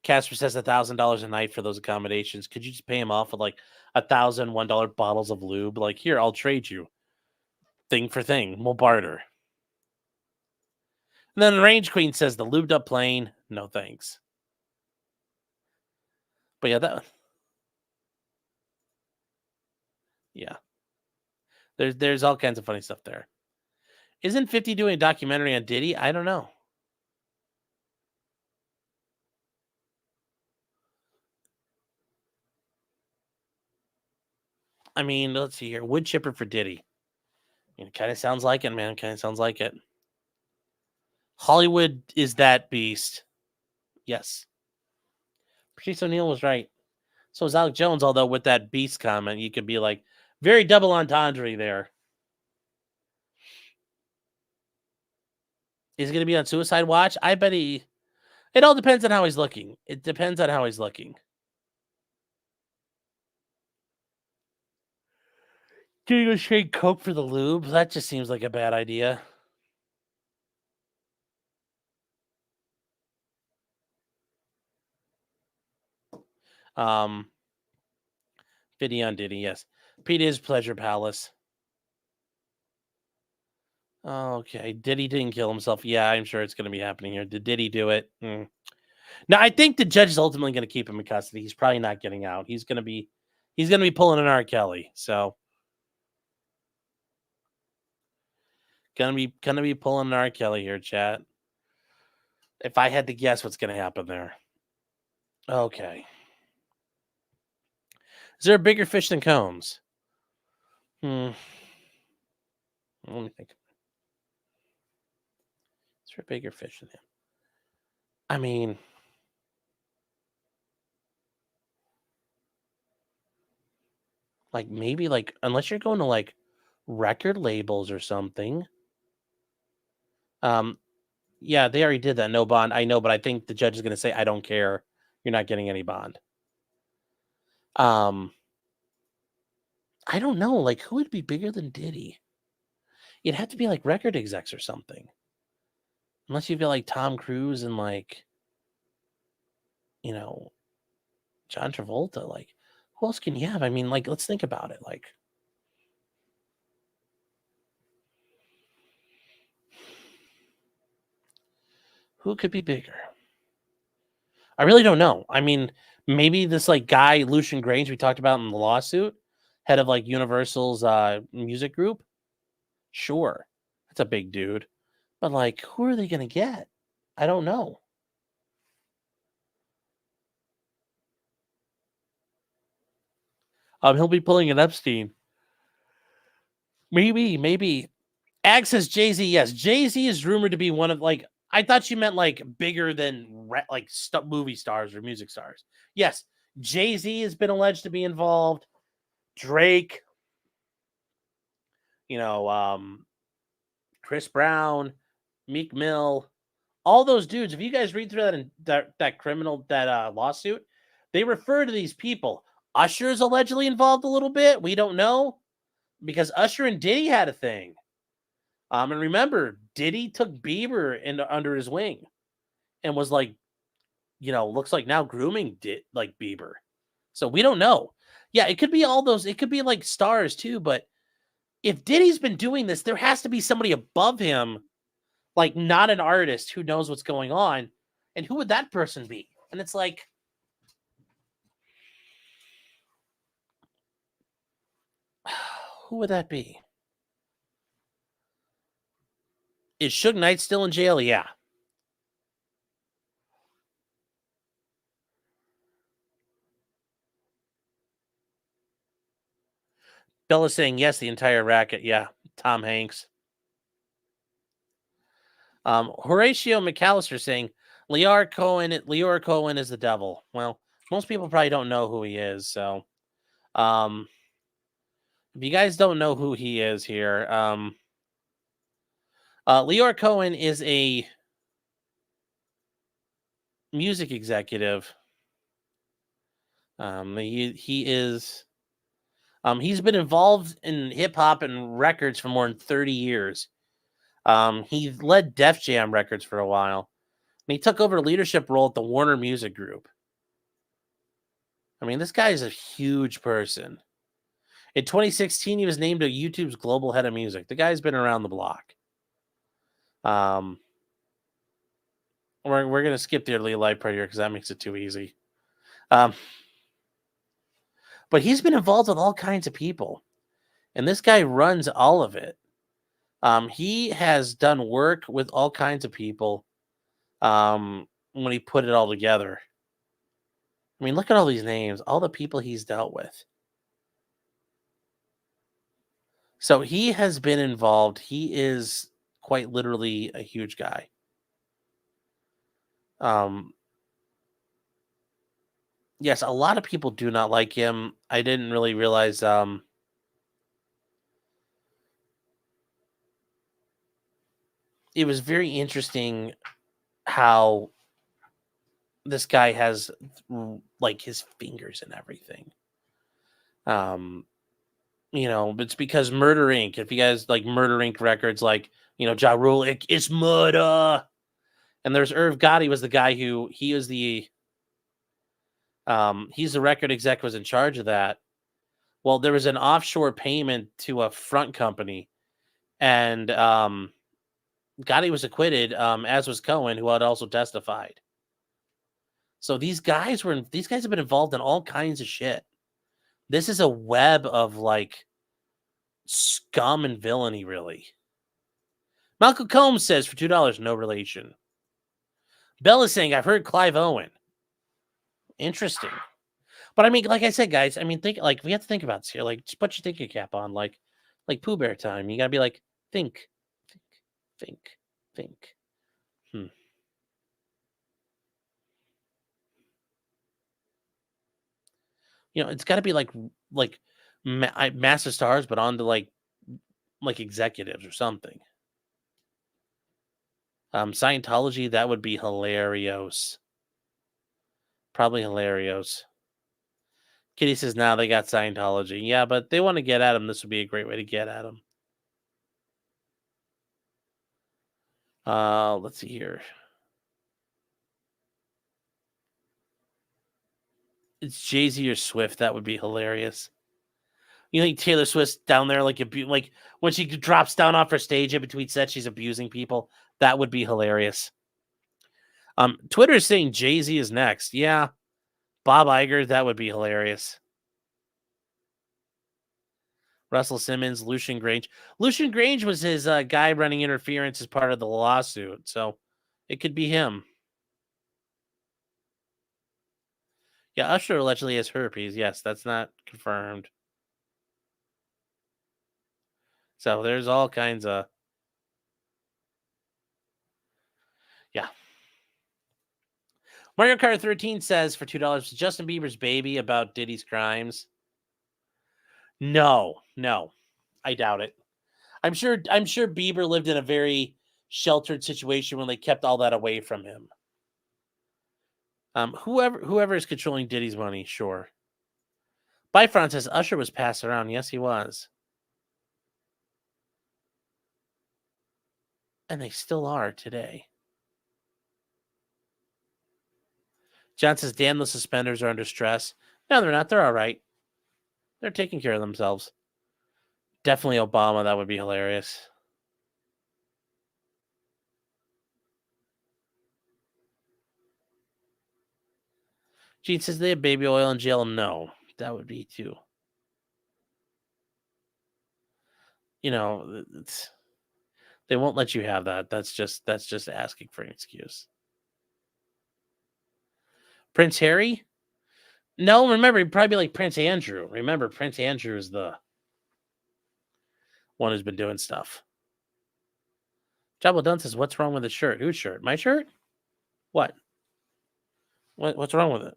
Casper says $1,000 a night for those accommodations. Could you just pay him off with like $1,001 bottles of lube? Like, here, I'll trade you. Thing for thing. We'll barter. And then the Range Queen says the lubed up plane. No thanks. But yeah, there's all kinds of funny stuff there. Isn't 50 doing a documentary on Diddy? I don't know. I mean, let's see here. Wood chipper for Diddy. It kind of sounds like it, man. Kind of sounds like it. Hollywood is that beast. Yes. Patrice O'Neill was right. So is Alec Jones, although with that beast comment, you could be like, very double entendre there. Is he going to be on suicide watch? I bet it all depends on how he's looking. It depends on how he's looking. Can you go trade coke for the lube? That just seems like a bad idea. Video on Diddy, yes. Pete is Pleasure Palace. Okay, Diddy didn't kill himself. Yeah, I'm sure it's going to be happening here. Did Diddy do it? Now, I think the judge is ultimately going to keep him in custody. He's probably not getting out. He's going to be pulling an R. Kelly. So, gonna be pulling an R. Kelly here, chat. If I had to guess what's going to happen there. Okay. Is there a bigger fish than Combs? Let me think. Is there a bigger fish than him? I mean, like maybe like unless you're going to like record labels or something. Yeah, they already did that. No bond. I know, but I think the judge is going to say, I don't care. You're not getting any bond. I don't know. Like, who would be bigger than Diddy? It'd have to be like record execs or something. Unless you've got like Tom Cruise and like, you know, John Travolta. Like, who else can you have? I mean, like, let's think about it. Like, who could be bigger? I really don't know. I mean, maybe this like guy, Lucian Grange, we talked about in the lawsuit, head of like Universal's music group. Sure, that's a big dude. But, like, who are they going to get? I don't know. He'll be pulling an Epstein. Maybe. Ag says Jay-Z. Yes, Jay-Z is rumored to be one of, like, I thought you meant, like, bigger than, movie stars or music stars. Yes, Jay-Z has been alleged to be involved. Drake, Chris Brown, Meek Mill, all those dudes. If you guys read through that criminal lawsuit, they refer to these people. Usher is allegedly involved a little bit. We don't know because Usher and Diddy had a thing. And remember, Diddy took Bieber under his wing and was like, looks like now grooming Bieber. So we don't know. Yeah, it could be all those. It could be like stars too. But if Diddy's been doing this, there has to be somebody above him, like not an artist who knows what's going on. And who would that person be? And it's like, who would that be? Is Suge Knight still in jail? Yeah. Bella's saying yes, the entire racket. Yeah, Tom Hanks. Horatio McAllister saying Leora Cohen is the devil. Well, most people probably don't know who he is. So, if you guys don't know who he is here, Leora Cohen is a music executive. He is. He's been involved in hip hop and records for more than 30 years. He led Def Jam Records for a while. And he took over a leadership role at the Warner Music Group. I mean, this guy is a huge person. In 2016, he was named to YouTube's global head of music. The guy's been around the block. We're gonna skip the early life part here because that makes it too easy. But he's been involved with all kinds of people, and this guy runs all of it. He has done work with all kinds of people. When he put it all together. I mean, look at all these names, all the people he's dealt with. So he has been involved. He is quite literally a huge guy. Yes, a lot of people do not like him. I didn't really realize it was very interesting how this guy has like his fingers and everything. It's because Murder Inc. If you guys like Murder Inc. records, like Ja Rule, it's murder. And there's Irv Gotti was the guy who he's the record exec was in charge of that. Well, there was an offshore payment to a front company, and Gotti was acquitted, as was Cohen, who had also testified. So these guys have been involved in all kinds of shit. This is a web of like scum and villainy, really. Malcolm Combs says for $2, no relation. Bell is saying, I've heard Clive Owen. Interesting. But I mean, like I said, guys, I mean, we have to think about this here. Like, just put your thinking cap on, like Pooh Bear time. You gotta be like, think. It's got to be like massive stars, but on to like executives or something. Scientology, that would be hilarious. Probably hilarious. Kitty says, now they got Scientology. Yeah, but they want to get at him. This would be a great way to get at him. Let's see here. It's Jay-Z or Swift. That would be hilarious. You think Taylor Swift's down there like when she drops down off her stage in between sets, she's abusing people? That would be hilarious. Twitter is saying Jay-Z is next. Yeah. Bob Iger, that would be hilarious. Russell Simmons, Lucian Grange. Lucian Grange was his guy running interference as part of the lawsuit, so it could be him. Yeah, Usher allegedly has herpes. Yes, that's not confirmed. So there's all kinds of... Yeah. Mario Kart 13 says for $2, Justin Bieber's baby about Diddy's crimes. No, I doubt it. I'm sure Bieber lived in a very sheltered situation when they kept all that away from him. Whoever is controlling Diddy's money, sure. Bifron says Usher was passed around. Yes, he was. And they still are today. John says, damn, the suspenders are under stress. No, they're not. They're all right. They're taking care of themselves. Definitely Obama. That would be hilarious. Gene says they have baby oil in jail. No, that would be too. You know, they won't let you have that. That's just asking for an excuse. Prince Harry? No, remember, he'd probably be like Prince Andrew. Remember, Prince Andrew is the one who's been doing stuff. Jabba Dunn says, what's wrong with the shirt? Whose shirt? My shirt? What? What's wrong with it?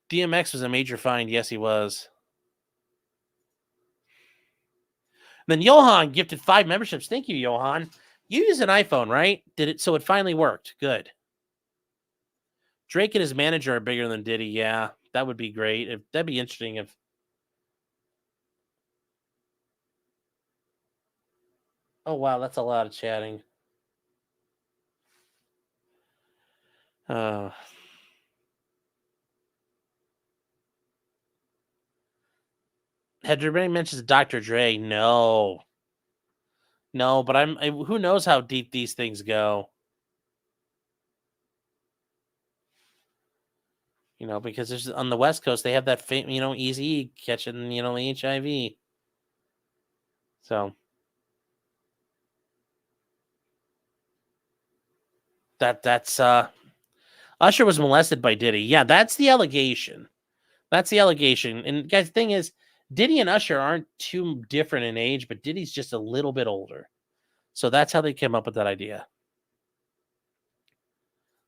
DMX was a major find. Yes, he was. And then Johan gifted 5 memberships. Thank you, Johan. You use an iPhone, right? Did it? So it finally worked. Good. Drake and his manager are bigger than Diddy. Yeah, that would be great. That'd be interesting if... Oh, wow, that's a lot of chatting. Had everybody mentions Dr. Dre? No, but who knows how deep these things go? You know, because there's on the West Coast they have that Eazy catching HIV. So that's Usher was molested by Diddy. Yeah, that's the allegation. And guys, the thing is, Diddy and Usher aren't too different in age, but Diddy's just a little bit older. So that's how they came up with that idea.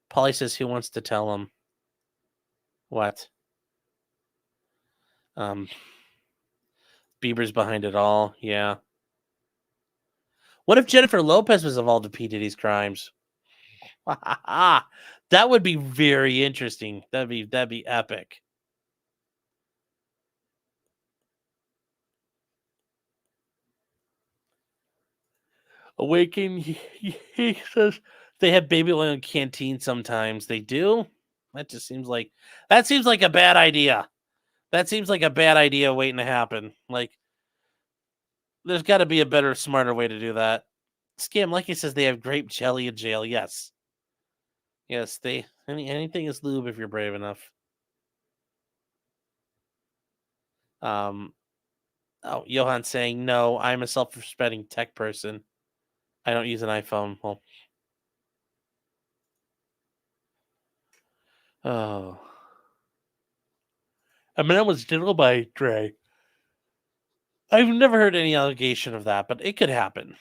Polly says, who wants to tell him what? Bieber's behind it all. Yeah. What if Jennifer Lopez was involved in P. Diddy's crimes? That would be very interesting. That'd be epic. Awaken, he says they have baby oil in canteen sometimes. They do? That seems like a bad idea. That seems like a bad idea waiting to happen. Like, there's got to be a better, smarter way to do that. Scam Lucky says they have grape jelly in jail. Yes. Yes, anything is lube if you're brave enough. Johan saying, no, I'm a self-respecting tech person. I don't use an iPhone. Well, Eminem was diddled by Dre. I've never heard any allegation of that, but it could happen.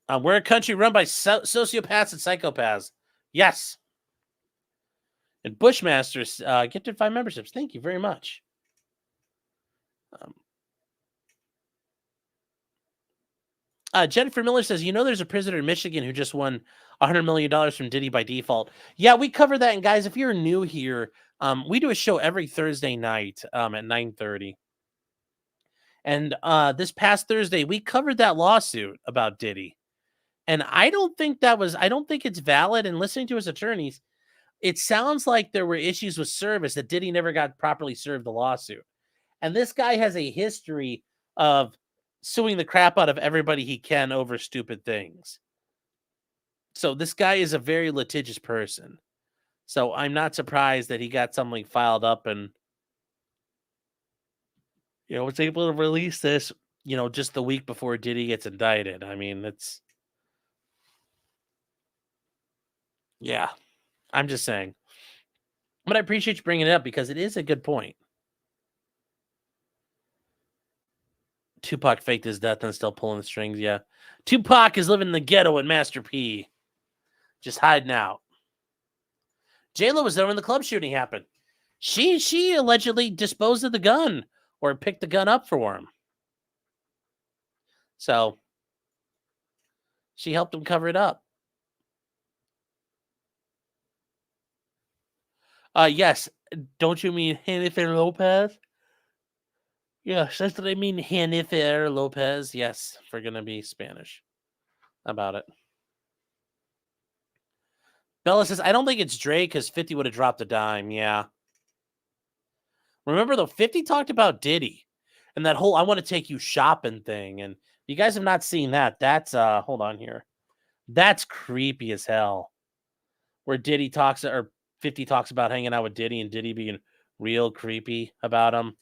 We're a country run by sociopaths and psychopaths. Yes. And Bushmasters gifted 5 memberships. Thank you very much. Jennifer Miller says, there's a prisoner in Michigan who just won $100 million from Diddy by default. Yeah, we covered that. And guys, if you're new here, we do a show every Thursday night at 9:30. And this past Thursday, we covered that lawsuit about Diddy. And I don't think it's valid. And listening to his attorneys, it sounds like there were issues with service that Diddy never got properly served the lawsuit. And this guy has a history of suing the crap out of everybody he can over stupid things. So this guy is a very litigious person. So I'm not surprised that he got something filed up and was able to release this, just the week before Diddy gets indicted. I mean, yeah, I'm just saying. But I appreciate you bringing it up because it is a good point. Tupac faked his death and still pulling the strings. Yeah. Tupac is living in the ghetto with Master P. Just hiding out. J-Lo was there when the club shooting happened. She allegedly disposed of the gun or picked the gun up for him. So she helped him cover it up. Yes. Don't you mean Jennifer Lopez? Yes, that's what I mean. Jennifer Lopez. Yes, if we're going to be Spanish about it. Bella says, I don't think it's Dre because 50 would have dropped a dime. Yeah. Remember, though, 50 talked about Diddy and that whole I want to take you shopping thing. And if you guys have not seen that, that's, hold on here. That's creepy as hell. Where Diddy talks, or 50 talks about hanging out with Diddy and Diddy being real creepy about him.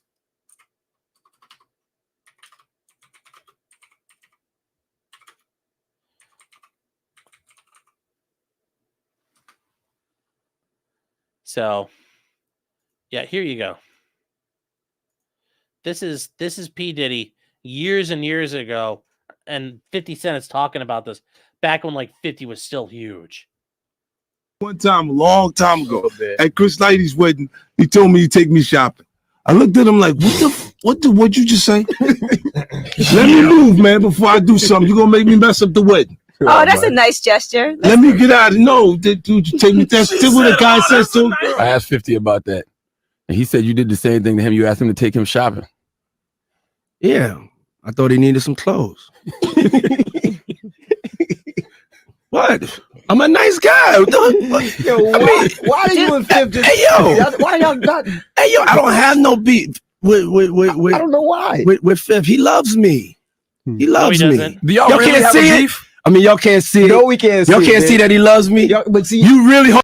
So, yeah, here you go. This is P. Diddy years and years ago, and 50 Cent is talking about this back when like 50 was still huge. One time, a long time ago, at Chris Lighty's wedding, he told me to take me shopping. I looked at him like, what'd you just say? Let me move, man, before I do something. You're gonna make me mess up the wedding. Oh, that's a nice gesture. Let me get out of no, dude, you take me. That's what the guy says to him. I asked 50 about that. And he said you did the same thing to him. You asked him to take him shopping. Yeah, I thought he needed some clothes. What? I'm a nice guy. Yo, why are you and 50? Hey, yo. Why y'all not? Hey, yo, I don't have no beef with I don't know why. With Fifth. He loves me. He loves he me. doesn't. Do y'all Y'all really can't have see a it? beef? I mean, y'all can't see it. No, we can't see Y'all can't it, see man. that he loves me. But see, You really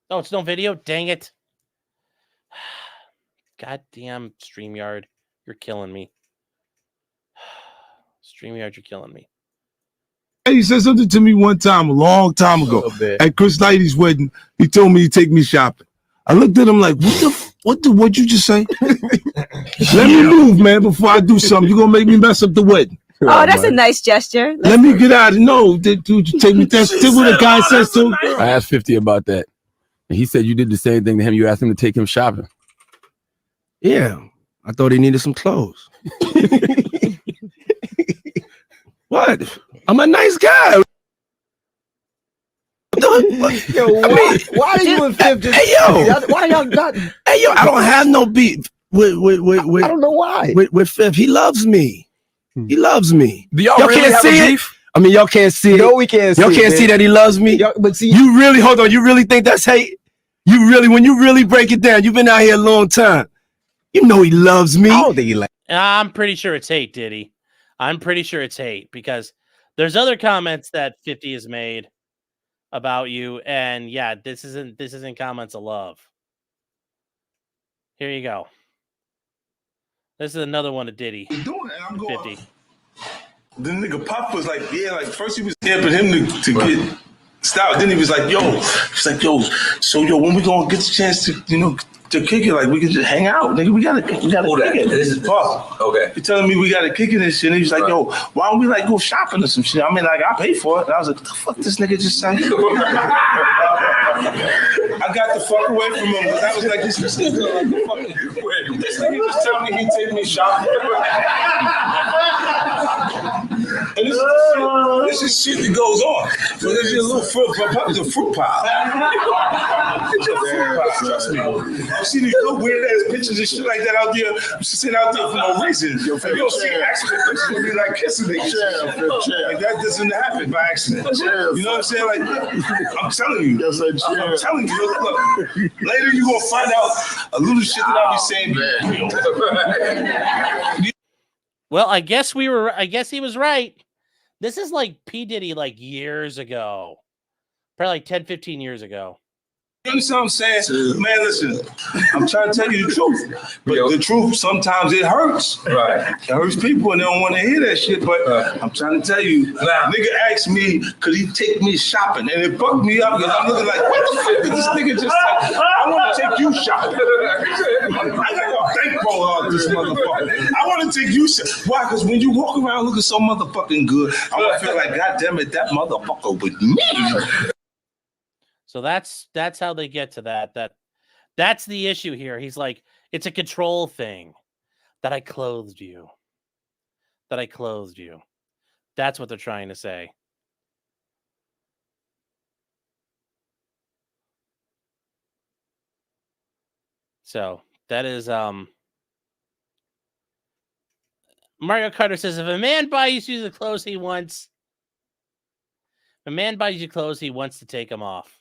Oh, it's no video? Dang it. Goddamn StreamYard. You're killing me. StreamYard, you're killing me. He said something to me one time, a long time ago, at Chris Lighty's wedding. He told me to take me shopping. I looked at him like, what'd you just say? Let me move, man, before I do something. You're gonna make me mess up the wedding. Oh, that's a nice gesture. Let me get out of no, dude, you take me. That's what the guy says to him. I asked 50 about that. And he said you did the same thing to him. You asked him to take him shopping. Yeah, I thought he needed some clothes. What? I'm a nice guy. yo, why are you and 50? Hey, yo. Why y'all not? Hey, yo, I don't have no beef with I don't know why. with Fifth. He loves me. He loves me. Do y'all Y'all really can't have see a it? beef? I mean, y'all can't see No, it. we can't see Y'all it, can't man. see that he loves me. But see, You really, hold on, you really think that's hate? When you really break it down, you've been out here a long time. You know he loves me. I don't think he like. I'm pretty sure it's hate, Diddy. I'm pretty sure it's hate because there's other comments that 50 has made about you, and yeah, this isn't comments of love. Here you go. This is another one of Diddy. Doing it, I'm going. 50. The nigga Pop was like, yeah, like first he was camping him to get stopped. Then he was like, yo, so when we gonna get the chance to, to kick it, like we can just hang out, nigga. We gotta kick it. This is Pop. Okay. He telling me we gotta kick it and shit. And he was like, yo, why don't we like go shopping or some shit? I mean, like I pay for it. And I was like, what the fuck this nigga just said? I got the fuck away from him because I was like, this nigga just tell me he take me shopping. And this is shit that goes on. So there's your little fruit pile. It's a fruit pile. It's a fruit pile. Trust me. You see these little weird ass pictures and shit like that out there. You should sit out there for no reason. If you don't see accident pictures, it'll be like kissing niggas. Like that doesn't happen by accident. You know what I'm saying? Like I'm telling you. I'm telling you. Look, later you gonna find out a little shit that I'll be saying. Well, I guess he was right. This is like P. Diddy like years ago. Probably like 10, 15 years ago. You understand what I'm saying? Man, listen, I'm trying to tell you the truth. But the truth, sometimes it hurts. Right. It hurts people and they don't want to hear that shit. But I'm trying to tell you, nigga asked me, could he take me shopping? And it fucked me up because I'm looking like, what the fuck did this nigga just say? I want to take you shopping. I got a bankroll out this motherfucker. I want to take you shopping. Why? Because when you walk around looking so motherfucking good, I want to feel like, God damn it, that motherfucker with me. So that's how they get to that. That's the issue here. He's like, it's a control thing that I clothed you. That I clothed you. That's what they're trying to say. So that is Mario Carter says, if a man buys you the clothes he wants, if a man buys you clothes, he wants to take them off.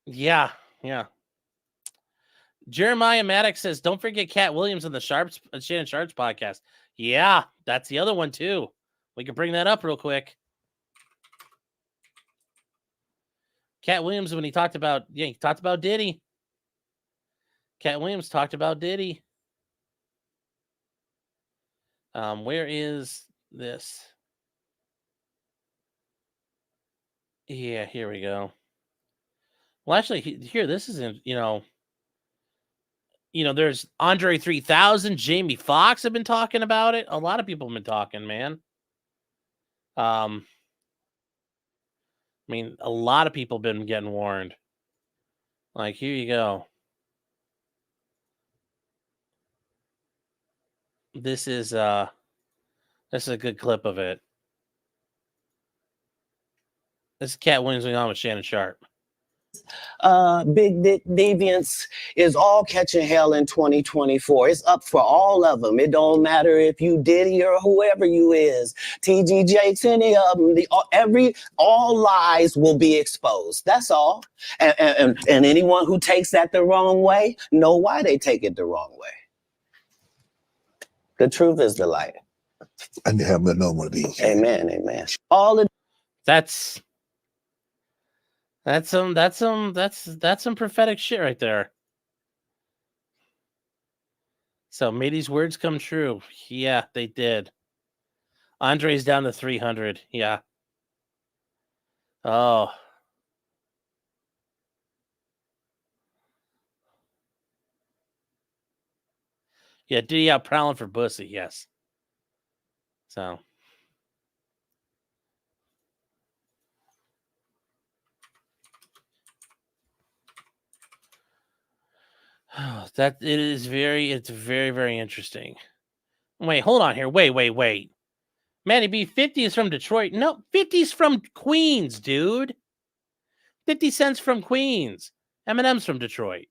Yeah. Jeremiah Maddox says, don't forget Cat Williams on the Shannon Sharps podcast. Yeah, that's the other one too. We can bring that up real quick. Cat Williams, when he talked about Diddy. Cat Williams talked about Diddy. Where is this? Yeah, here we go. Well, actually, here, this isn't, there's Andre 3000, Jamie Foxx have been talking about it. A lot of people have been talking, man. A lot of people have been getting warned. Like, here you go. This is a good clip of it. This is Cat Williams going on with Shannon Sharp. Big Dick Deviants is all catching hell in 2024. It's up for all of them. It don't matter if you Diddy or whoever you is, TG Jakes, any of them. All lies will be exposed. That's all. And anyone who takes that the wrong way, know why they take it the wrong way. The truth is the light. I need to have another one of these. Amen. Amen. All of That's some prophetic shit right there. So may these words come true. Yeah, they did. Andre's down to 300. Yeah. Oh. Yeah, Diddy out prowling for pussy, yes. So it's very, very interesting. Wait, hold on here. Wait. Manny B, 50 is from Detroit. No, 50's from Queens, dude. 50 Cent's from Queens. Eminem's from Detroit.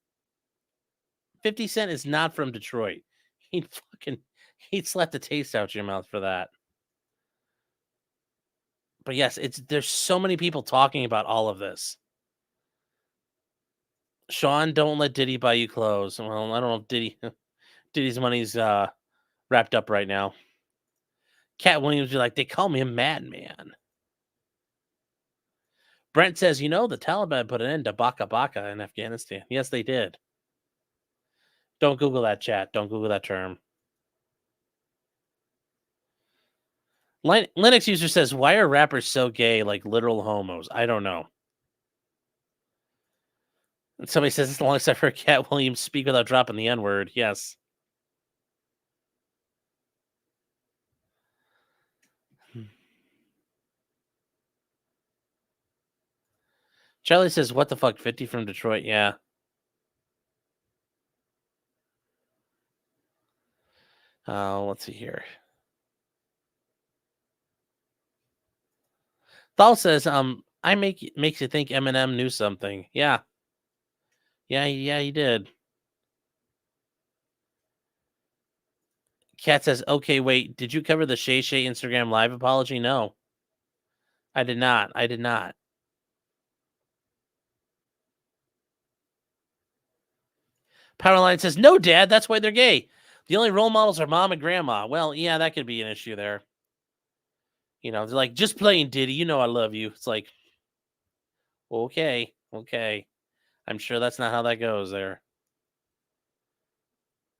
50 Cent is not from Detroit. He'd slap the taste out your mouth for that. But yes, there's so many people talking about all of this. Sean, don't let Diddy buy you clothes. Well, I don't know if Diddy's money's wrapped up right now. Cat Williams be like, they call me a madman. Brent says, the Taliban put an end to Baka Baka in Afghanistan. Yes, they did. Don't Google that, chat. Don't Google that term. Linux user says, why are rappers so gay, like literal homos? I don't know. And somebody says, it's the longest I've heard Cat Williams speak without dropping the N-word. Yes. Charlie says, what the fuck, 50 from Detroit? Yeah. Let's see here. Thal says, makes you think Eminem knew something. Yeah. Yeah, he did. Cat says, okay, wait, did you cover the Shay Shay Instagram live apology? No. I did not. Powerline says, no, Dad, that's why they're gay. The only role models are mom and grandma. Well, yeah, that could be an issue there. They're like, just playing Diddy. I love you. It's like, okay. Okay. I'm sure that's not how that goes there.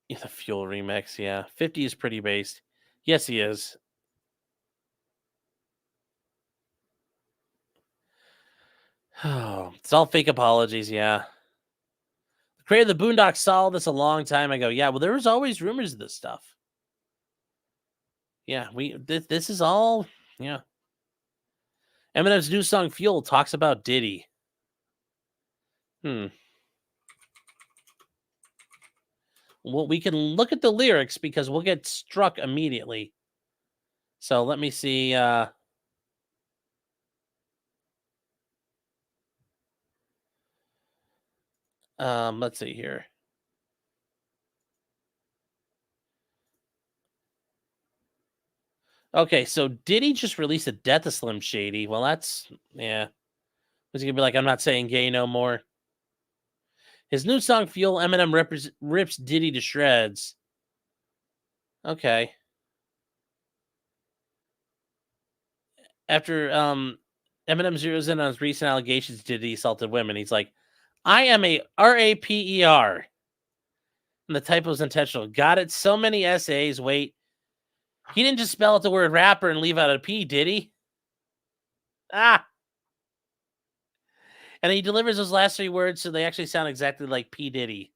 Yeah, the Fuel remix, yeah. 50 is pretty based. Yes, he is. Oh, it's all fake apologies, yeah. The creator of the Boondocks saw this a long time ago. Yeah, well, there was always rumors of this stuff. Yeah, this is all, yeah. Eminem's new song Fuel talks about Diddy. Well, we can look at the lyrics because we'll get struck immediately. So let me see. Let's see here. Okay, so Diddy just released a Death of Slim Shady. Well, that's, yeah. Was he gonna be like, I'm not saying gay no more? His new song Fuel, Eminem rips Diddy to shreds. Okay. After Eminem zeroes in on his recent allegations Diddy assaulted women, he's like, I am a RAPER. And the typo's intentional. Got it. So many essays. Wait. He didn't just spell out the word rapper and leave out a P, did he? Ah. And he delivers those last 3 words so they actually sound exactly like P. Diddy.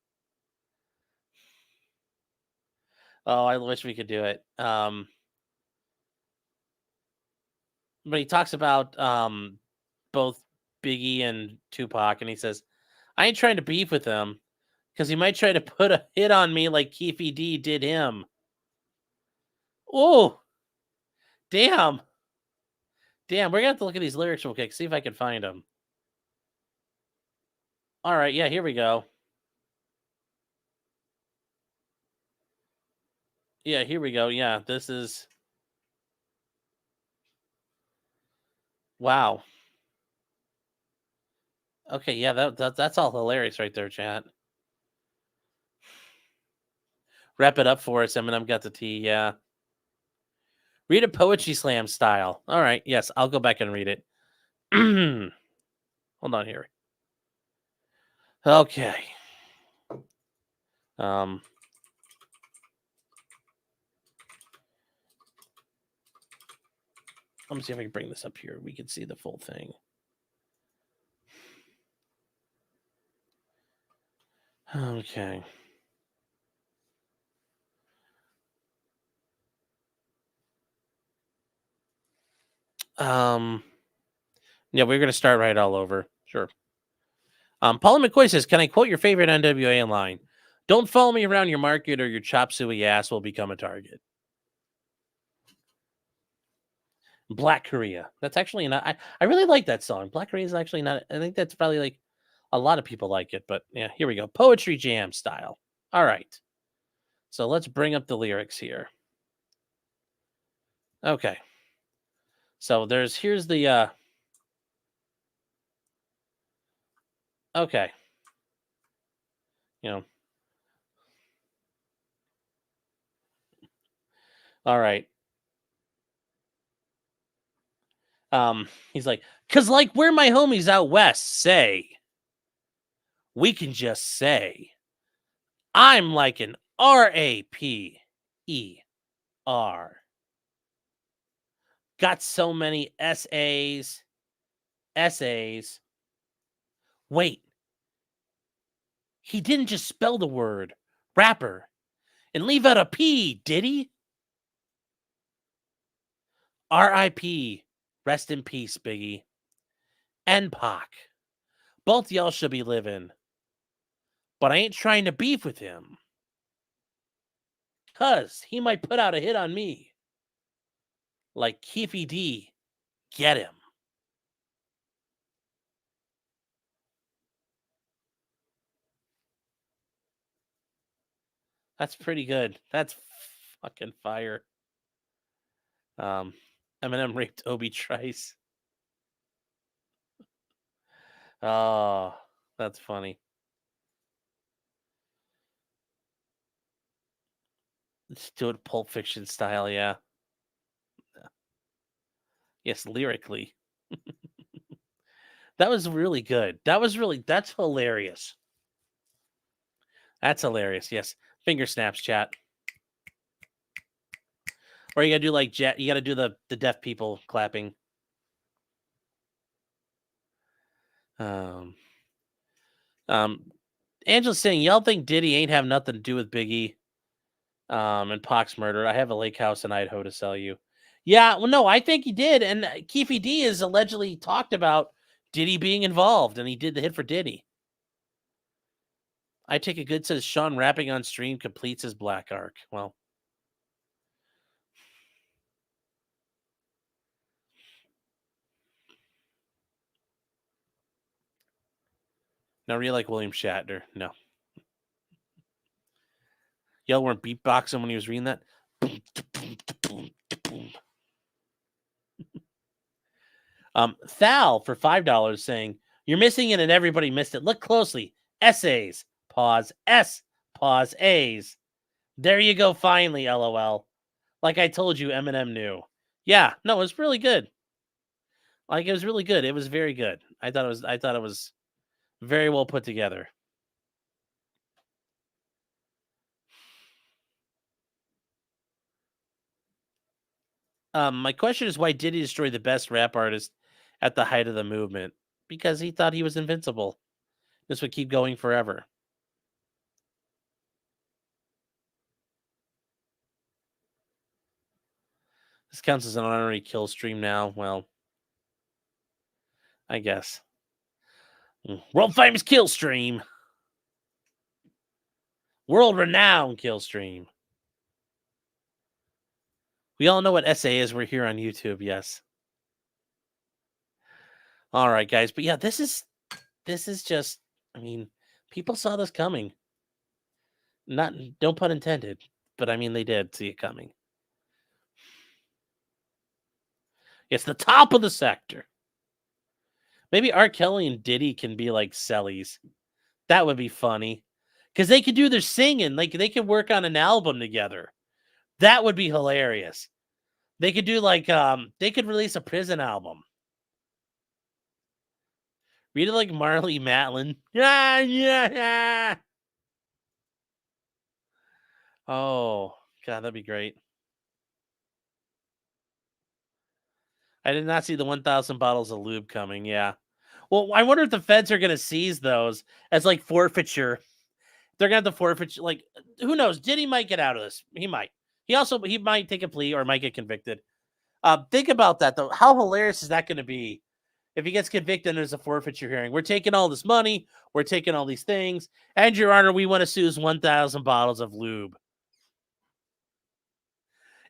Oh, I wish we could do it. But he talks about both Biggie and Tupac, and he says, I ain't trying to beef with him because he might try to put a hit on me like Keefy D did him. Oh, damn. Damn, we're going to have to look at these lyrics real quick, see if I can find them. All right, yeah, here we go. Yeah, here we go. Yeah, this is... Wow. Okay, yeah, that's all hilarious right there, chat. Wrap it up for us. Eminem got the tea, yeah. Read a poetry slam style. All right, yes, I'll go back and read it. Hold on here. Okay. Let me see if I can bring this up here. We can see the full thing. Okay. Yeah, we're gonna start right all over. Sure. Paula McCoy says, "Can I quote your favorite NWA line? Don't follow me around your market, or your chop suey ass will become a target." Black Korea. That's actually not. I really like that song. Black Korea is actually not. I think that's probably like a lot of people like it. But yeah, here we go. Poetry jam style. All right. So let's bring up the lyrics here. Okay. So here's the okay. You know. All right. He's like, cause like where my homies out west say, we can just say, I'm like an RAPER. Got so many essays. Wait, he didn't just spell the word rapper and leave out a P, did he? R.I.P. Rest in peace, Biggie. And Pac. Both y'all should be living. But I ain't trying to beef with him. Cause he might put out a hit on me. Like Keefy D. Get him. That's pretty good. That's fucking fire. Eminem raped Obi Trice. Oh, that's funny. Let's do it Pulp Fiction style, yeah. Yes, lyrically. That was really good. That's hilarious. That's hilarious. Yes. Finger snaps, chat. Or you gotta do like you gotta do the deaf people clapping. Angela's saying, y'all think Diddy ain't have nothing to do with Biggie and Pac's murder. I have a lake house in Idaho to sell you. Yeah, well, no, I think he did. And Keefe D is allegedly talked about Diddy being involved, and he did the hit for Diddy. I take a good says Sean rapping on stream completes his black arc. Well, now really like William Shatner. No. Y'all weren't beatboxing when he was reading that. Thal for $5 saying, you're missing it and everybody missed it. Look closely. Essays. Pause. S. Pause. A's. There you go. Finally, LOL. Like I told you, Eminem knew. Yeah, no, it was really good. Like it was really good. It was very good. I thought it was very well put together. My question is, why did he destroy the best rap artist at the height of the movement? Because he thought he was invincible. This would keep going forever. This counts as an honorary kill stream now. Well, I guess. World famous kill stream. World renowned kill stream. We all know what SA is. We're here on YouTube. Yes. All right, guys. But yeah, this is just, I mean, people saw this coming. No pun intended, but I mean, they did see it coming. It's the top of the sector. Maybe R. Kelly and Diddy can be like Sellies. That would be funny. Because they could do their singing. Like they could work on an album together. That would be hilarious. They could do like they could release a prison album. Read it like Marley Matlin. Yeah. Oh, God, that'd be great. I did not see the 1,000 bottles of lube coming. Yeah. Well, I wonder if the feds are going to seize those as like forfeiture. They're going to have the forfeiture. Like, who knows? Diddy might get out of this. He might. He might take a plea or might get convicted. Think about that, though. How hilarious is that going to be if he gets convicted and there's a forfeiture hearing? We're taking all this money. We're taking all these things. And, Your Honor, we want to seize 1,000 bottles of lube.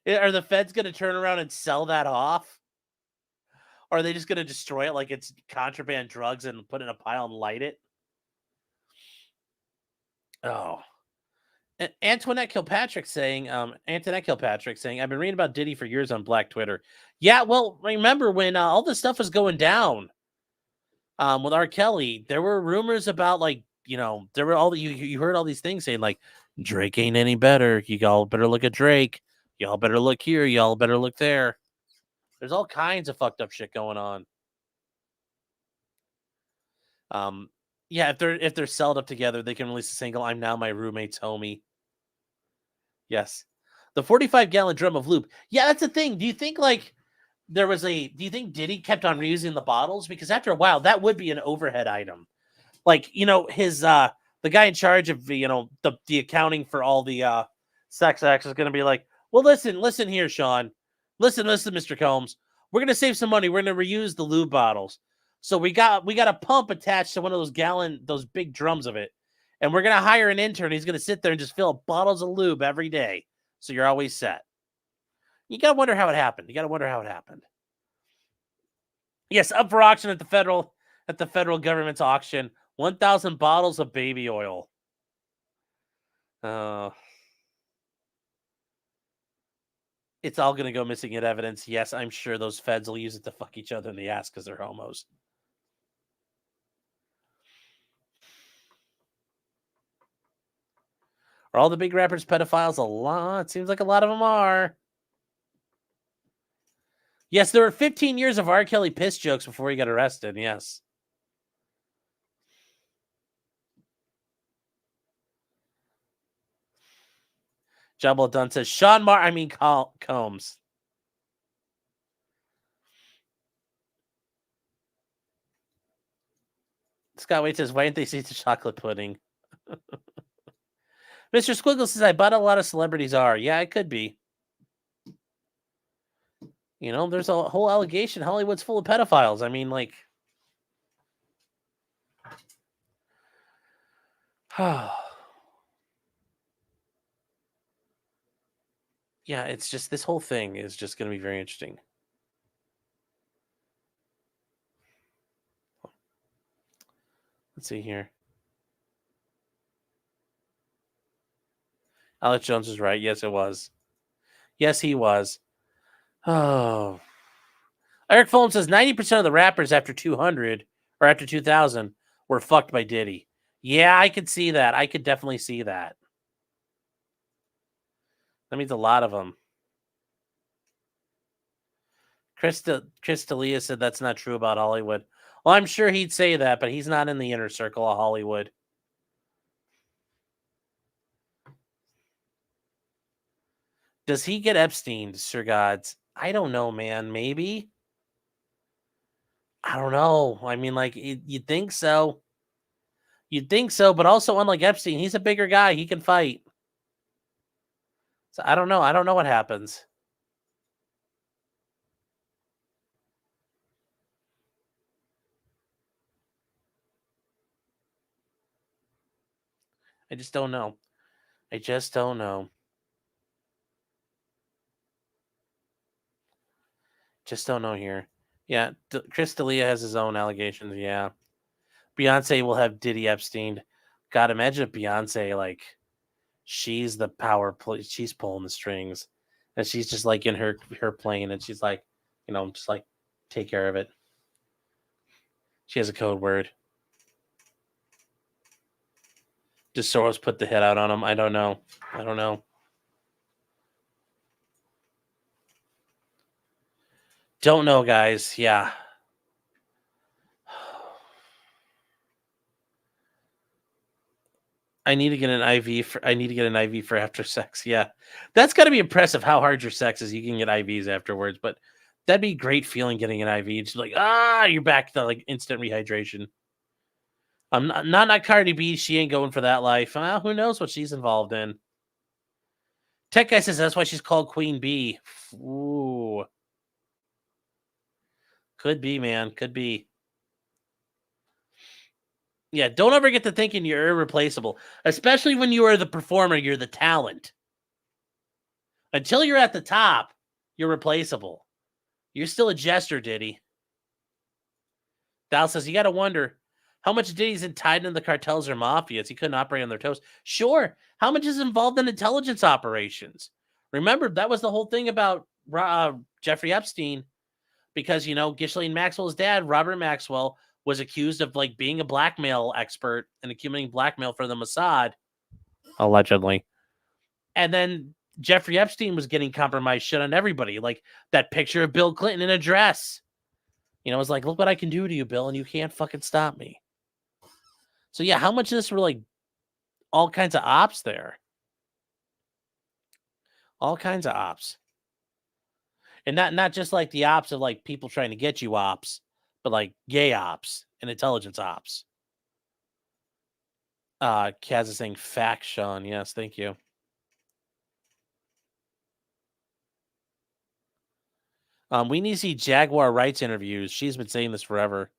Are the feds going to turn around and sell that off? Or are they just going to destroy it like it's contraband drugs and put it in a pile and light it? Oh. Antoinette Kilpatrick saying, I've been reading about Diddy for years on Black Twitter. Yeah, well, remember when all this stuff was going down with R. Kelly, there were rumors about there were you heard all these things saying like Drake ain't any better. Y'all better look at Drake. Y'all better look here. Y'all better look there. There's all kinds of fucked up shit going on. Yeah, if they're celled up together, they can release a single, I'm Now My Roommate's Homie. Yes. The 45-gallon drum of lube. Yeah, that's the thing. Do you think do you think Diddy kept on reusing the bottles? Because after a while, that would be an overhead item. Like, his the guy in charge of the accounting for all the sex acts is gonna be like, well, listen here, Sean. Listen, Mr. Combs. We're gonna save some money. We're gonna reuse the lube bottles. So we got a pump attached to one of those big drums of it. And we're going to hire an intern. He's going to sit there and just fill bottles of lube every day. So you're always set. You got to wonder how it happened. Yes, up for auction at the federal government's auction. 1,000 bottles of baby oil. It's all going to go missing in evidence. Yes, I'm sure those feds will use it to fuck each other in the ass because they're homos. Are all the big rappers pedophiles? A lot. It seems like a lot of them are. Yes, there were 15 years of R. Kelly piss jokes before he got arrested. Yes. Job well done says Combs. Scott Wade says, why didn't they see the chocolate pudding? Mr. Squiggle says, I bet a lot of celebrities are. Yeah, it could be. You know, there's a whole allegation Hollywood's full of pedophiles. I mean, like... Yeah, it's just, this whole thing is just going to be very interesting. Let's see here. Alex Jones is right. Yes, it was. Yes, he was. Oh. Eric Fulham says 90% of the rappers after 200 or after 2000 were fucked by Diddy. Yeah, I could see that. I could definitely see that. That means a lot of them. Chris D'Elia said that's not true about Hollywood. Well, I'm sure he'd say that, but he's not in the inner circle of Hollywood. Does he get Epstein, Sir Gods? I don't know, man. Maybe. I don't know. I mean, like, you'd think so. You'd think so, but also, unlike Epstein, he's a bigger guy. He can fight. So I don't know. I don't know what happens. I just don't know. I just don't know. Just don't know here. Yeah, Chris D'Elia has his own allegations. Yeah. Beyonce will have Diddy Epstein. God, imagine if Beyonce, like, she's the power, she's pulling the strings. And she's just, like, in her plane, and she's like, you know, just, like, take care of it. She has a code word. Does Soros put the hit out on him? I don't know. I don't know. Don't know, guys. Yeah. I need to get an IV for after sex. Yeah. That's got to be impressive how hard your sex is. You can get IVs afterwards, but that'd be a great feeling getting an IV. Just like, you're back to like instant rehydration. I'm not Cardi B. She ain't going for that life. Well, who knows what she's involved in. Tech Guy says that's why she's called Queen Bee. Ooh. Could be, man. Could be. Yeah, don't ever get to thinking you're irreplaceable, especially when you are the performer, you're the talent. Until you're at the top, you're replaceable. You're still a jester, Diddy. Dal says, you got to wonder how much Diddy's tied into the cartels or mafias. He couldn't operate on their toes. Sure. How much is involved in intelligence operations? Remember, that was the whole thing about Jeffrey Epstein, because, you know, Ghislaine Maxwell's dad, Robert Maxwell, was accused of like being a blackmail expert and accumulating blackmail for the Mossad, allegedly. And then Jeffrey Epstein was getting compromised shit on everybody. Like that picture of Bill Clinton in a dress. You know, it's like, look what I can do to you, Bill, and you can't fucking stop me. So yeah, how much of this were like all kinds of ops there? All kinds of ops. And not just like the ops of like people trying to get you ops, but like gay ops and intelligence ops. Kaz is saying fact, Sean. Yes, thank you. We need to see Jaguar rights interviews. She's been saying this forever.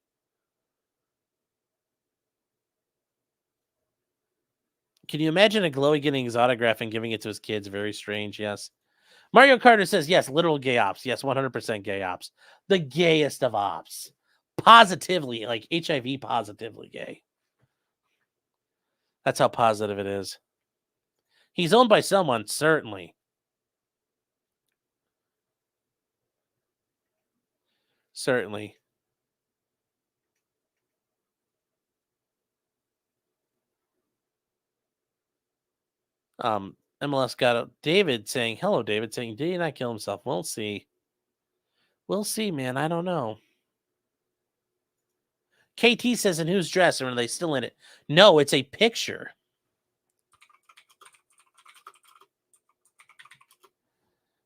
Can you imagine a Glowy getting his autograph and giving it to his kids? Very strange, yes. Mario Carter says, yes, literal gay ops. Yes, 100% gay ops. The gayest of ops. Positively, like HIV positively gay. That's how positive it is. He's owned by someone, certainly. Certainly. MLS got a David saying, hello, David, saying, did he not kill himself? We'll see. We'll see, man. I don't know. KT says, in whose dress? Or are they still in it? No, it's a picture.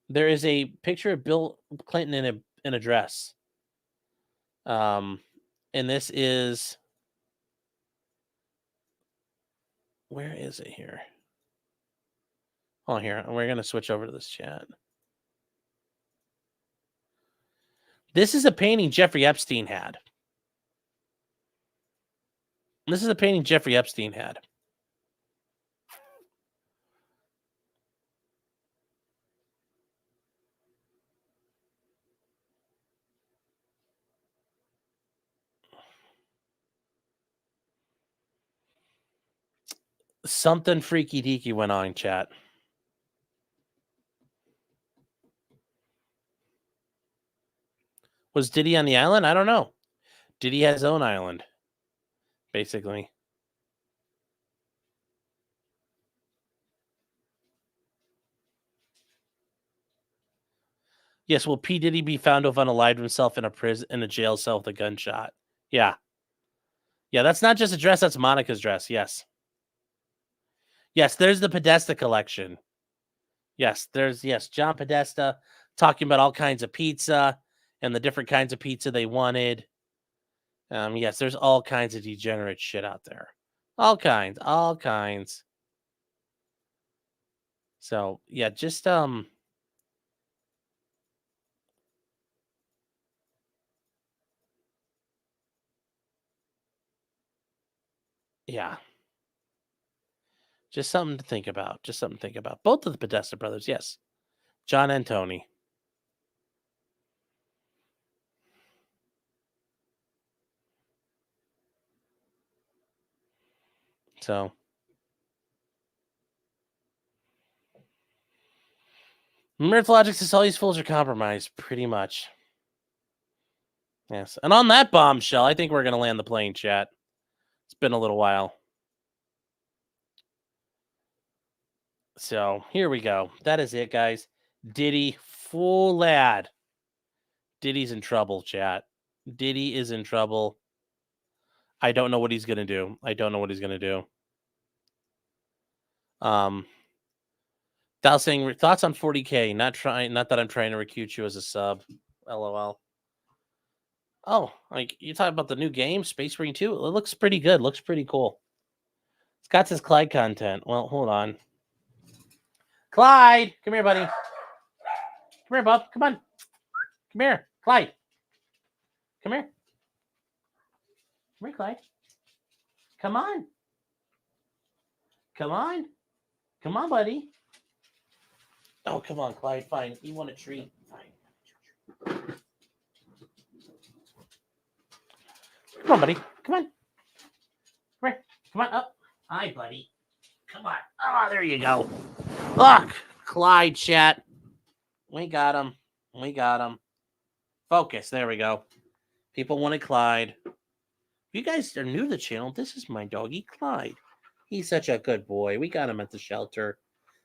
There is a picture of Bill Clinton in a dress. And this is, where is it here? Oh, here. We're going to switch over to this chat. This is a painting Jeffrey Epstein had. This is a painting Jeffrey Epstein had. Something freaky deaky went on, chat. Was Diddy on the island? I don't know. Diddy has his own island, basically. Yes, will P. Diddy be found to have unalived himself in a jail cell with a gunshot? Yeah. Yeah, that's not just a dress, that's Monica's dress, yes. Yes, there's the Podesta collection. Yes, John Podesta talking about all kinds of pizza and the different kinds of pizza they wanted. Yes, there's all kinds of degenerate shit out there. All kinds. So, yeah, just yeah. Just something to think about. Both of the Podesta brothers, yes. John and Tony. So, Mirthologic says all these fools are compromised, pretty much. Yes. And on that bombshell, I think we're going to land the plane, chat. It's been a little while. So, here we go. That is it, guys. Diddy, full lad. Diddy's in trouble, chat. Diddy is in trouble. I don't know what he's going to do. Dal saying thoughts on 40K. Not that I'm trying to recruit you as a sub. LOL. Oh, like you talking about the new game, Space Marine 2? It looks pretty good. Looks pretty cool. Scott says Clyde content. Well, hold on. Clyde, come here, buddy. Come here, bub. Come on. Come here, Clyde. Come here. Come here, Clyde. Come on. Come on, buddy. Oh, come on, Clyde. Fine. You want a treat? Fine. Come on, buddy. Come on. Come here. Come on up. Hi, buddy. Come on. Oh, there you go. Look, Clyde, chat. We got him. Focus. There we go. People wanted Clyde. If you guys are new to the channel, this is my doggy, Clyde. He's such a good boy. We got him at the shelter.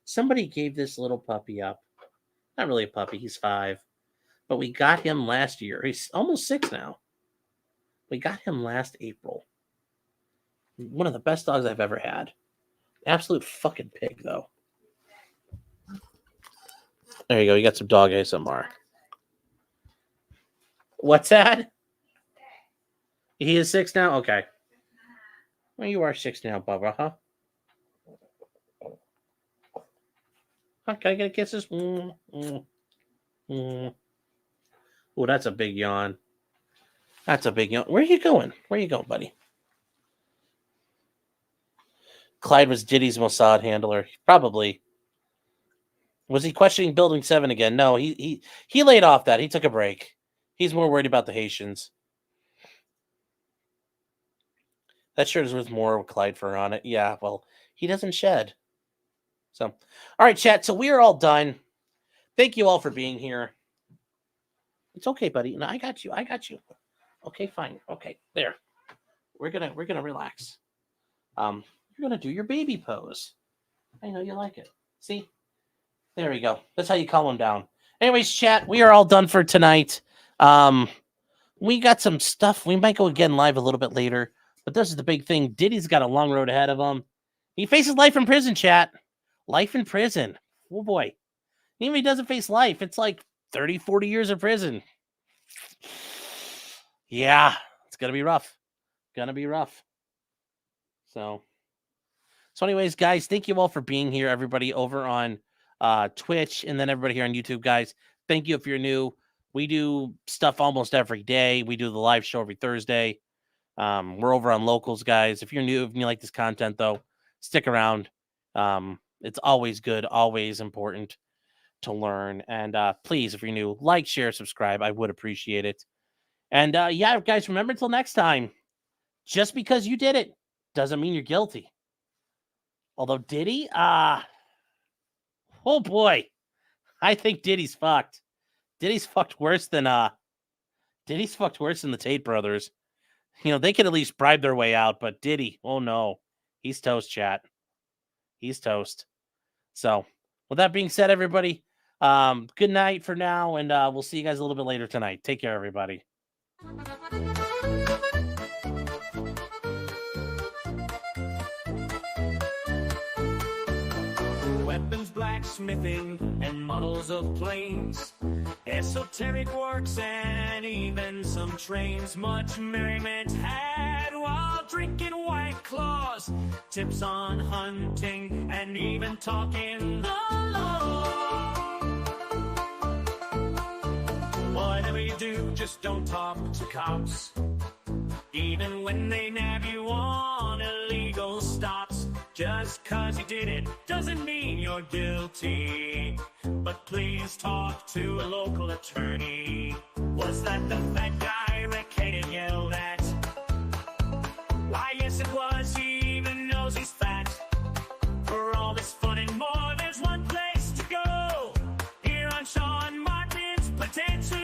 Somebody gave this little puppy up. Not really a puppy. He's 5. But we got him last year. He's almost 6 now. We got him last April. One of the best dogs I've ever had. Absolute fucking pig, though. There you go. You got some dog ASMR. What's that? He is 6 now? Okay. Well, you are 6 now, Bubba, huh? Can I get kisses? Oh, that's a big yawn. Where are you going? Buddy? Clyde was Diddy's Mossad handler. Probably. Was he questioning Building 7 again? No, he laid off that. He took a break. He's more worried about the Haitians. That shirt is worth more with Clyde fur on it. Yeah, well, he doesn't shed. So, all right, chat. So we are all done. Thank you all for being here. It's okay, buddy. No, I got you. Okay, fine. Okay, there. We're gonna relax. You're gonna do your baby pose. I know you like it. See? There we go. That's how you calm them down. Anyways, chat, we are all done for tonight. We got some stuff. We might go again live a little bit later, but this is the big thing. Diddy's got a long road ahead of him. He faces life in prison, chat. Life in prison. Oh boy. Even if he doesn't face life, it's like 30, 40 years in prison. Yeah, it's going to be rough. So anyways, guys, thank you all for being here. Everybody over on Twitch and then everybody here on YouTube, guys. Thank you if you're new. We do stuff almost every day. We do the live show every Thursday. We're over on Locals, guys. If you're new, if you like this content, though, stick around. It's always good, always important to learn. And please, if you're new, like, share, subscribe. I would appreciate it. And yeah, guys, remember until next time, just because you did it doesn't mean you're guilty. Although Diddy, oh boy, I think Diddy's fucked. Diddy's fucked worse than the Tate brothers. You know, they could at least bribe their way out, but Diddy, oh no, he's toast, chat. He's toast. So, with that being said, everybody, good night for now, and we'll see you guys a little bit later tonight. Take care, everybody. Weapons, blacksmithing, and models of planes, esoteric works, and even some trains. Much merriment had while drinking White Claws, tips on hunting, and even talking the law. Whatever you do, just don't talk to cops, even when they nab you on illegal stops. Just 'cause you did it doesn't mean you're guilty, but please talk to a local attorney. Was that the fat guy Rick hated yelled at? Why, yes it was, he even knows he's fat. For all this fun and more, there's one place to go, here on Sean Martin's Potentially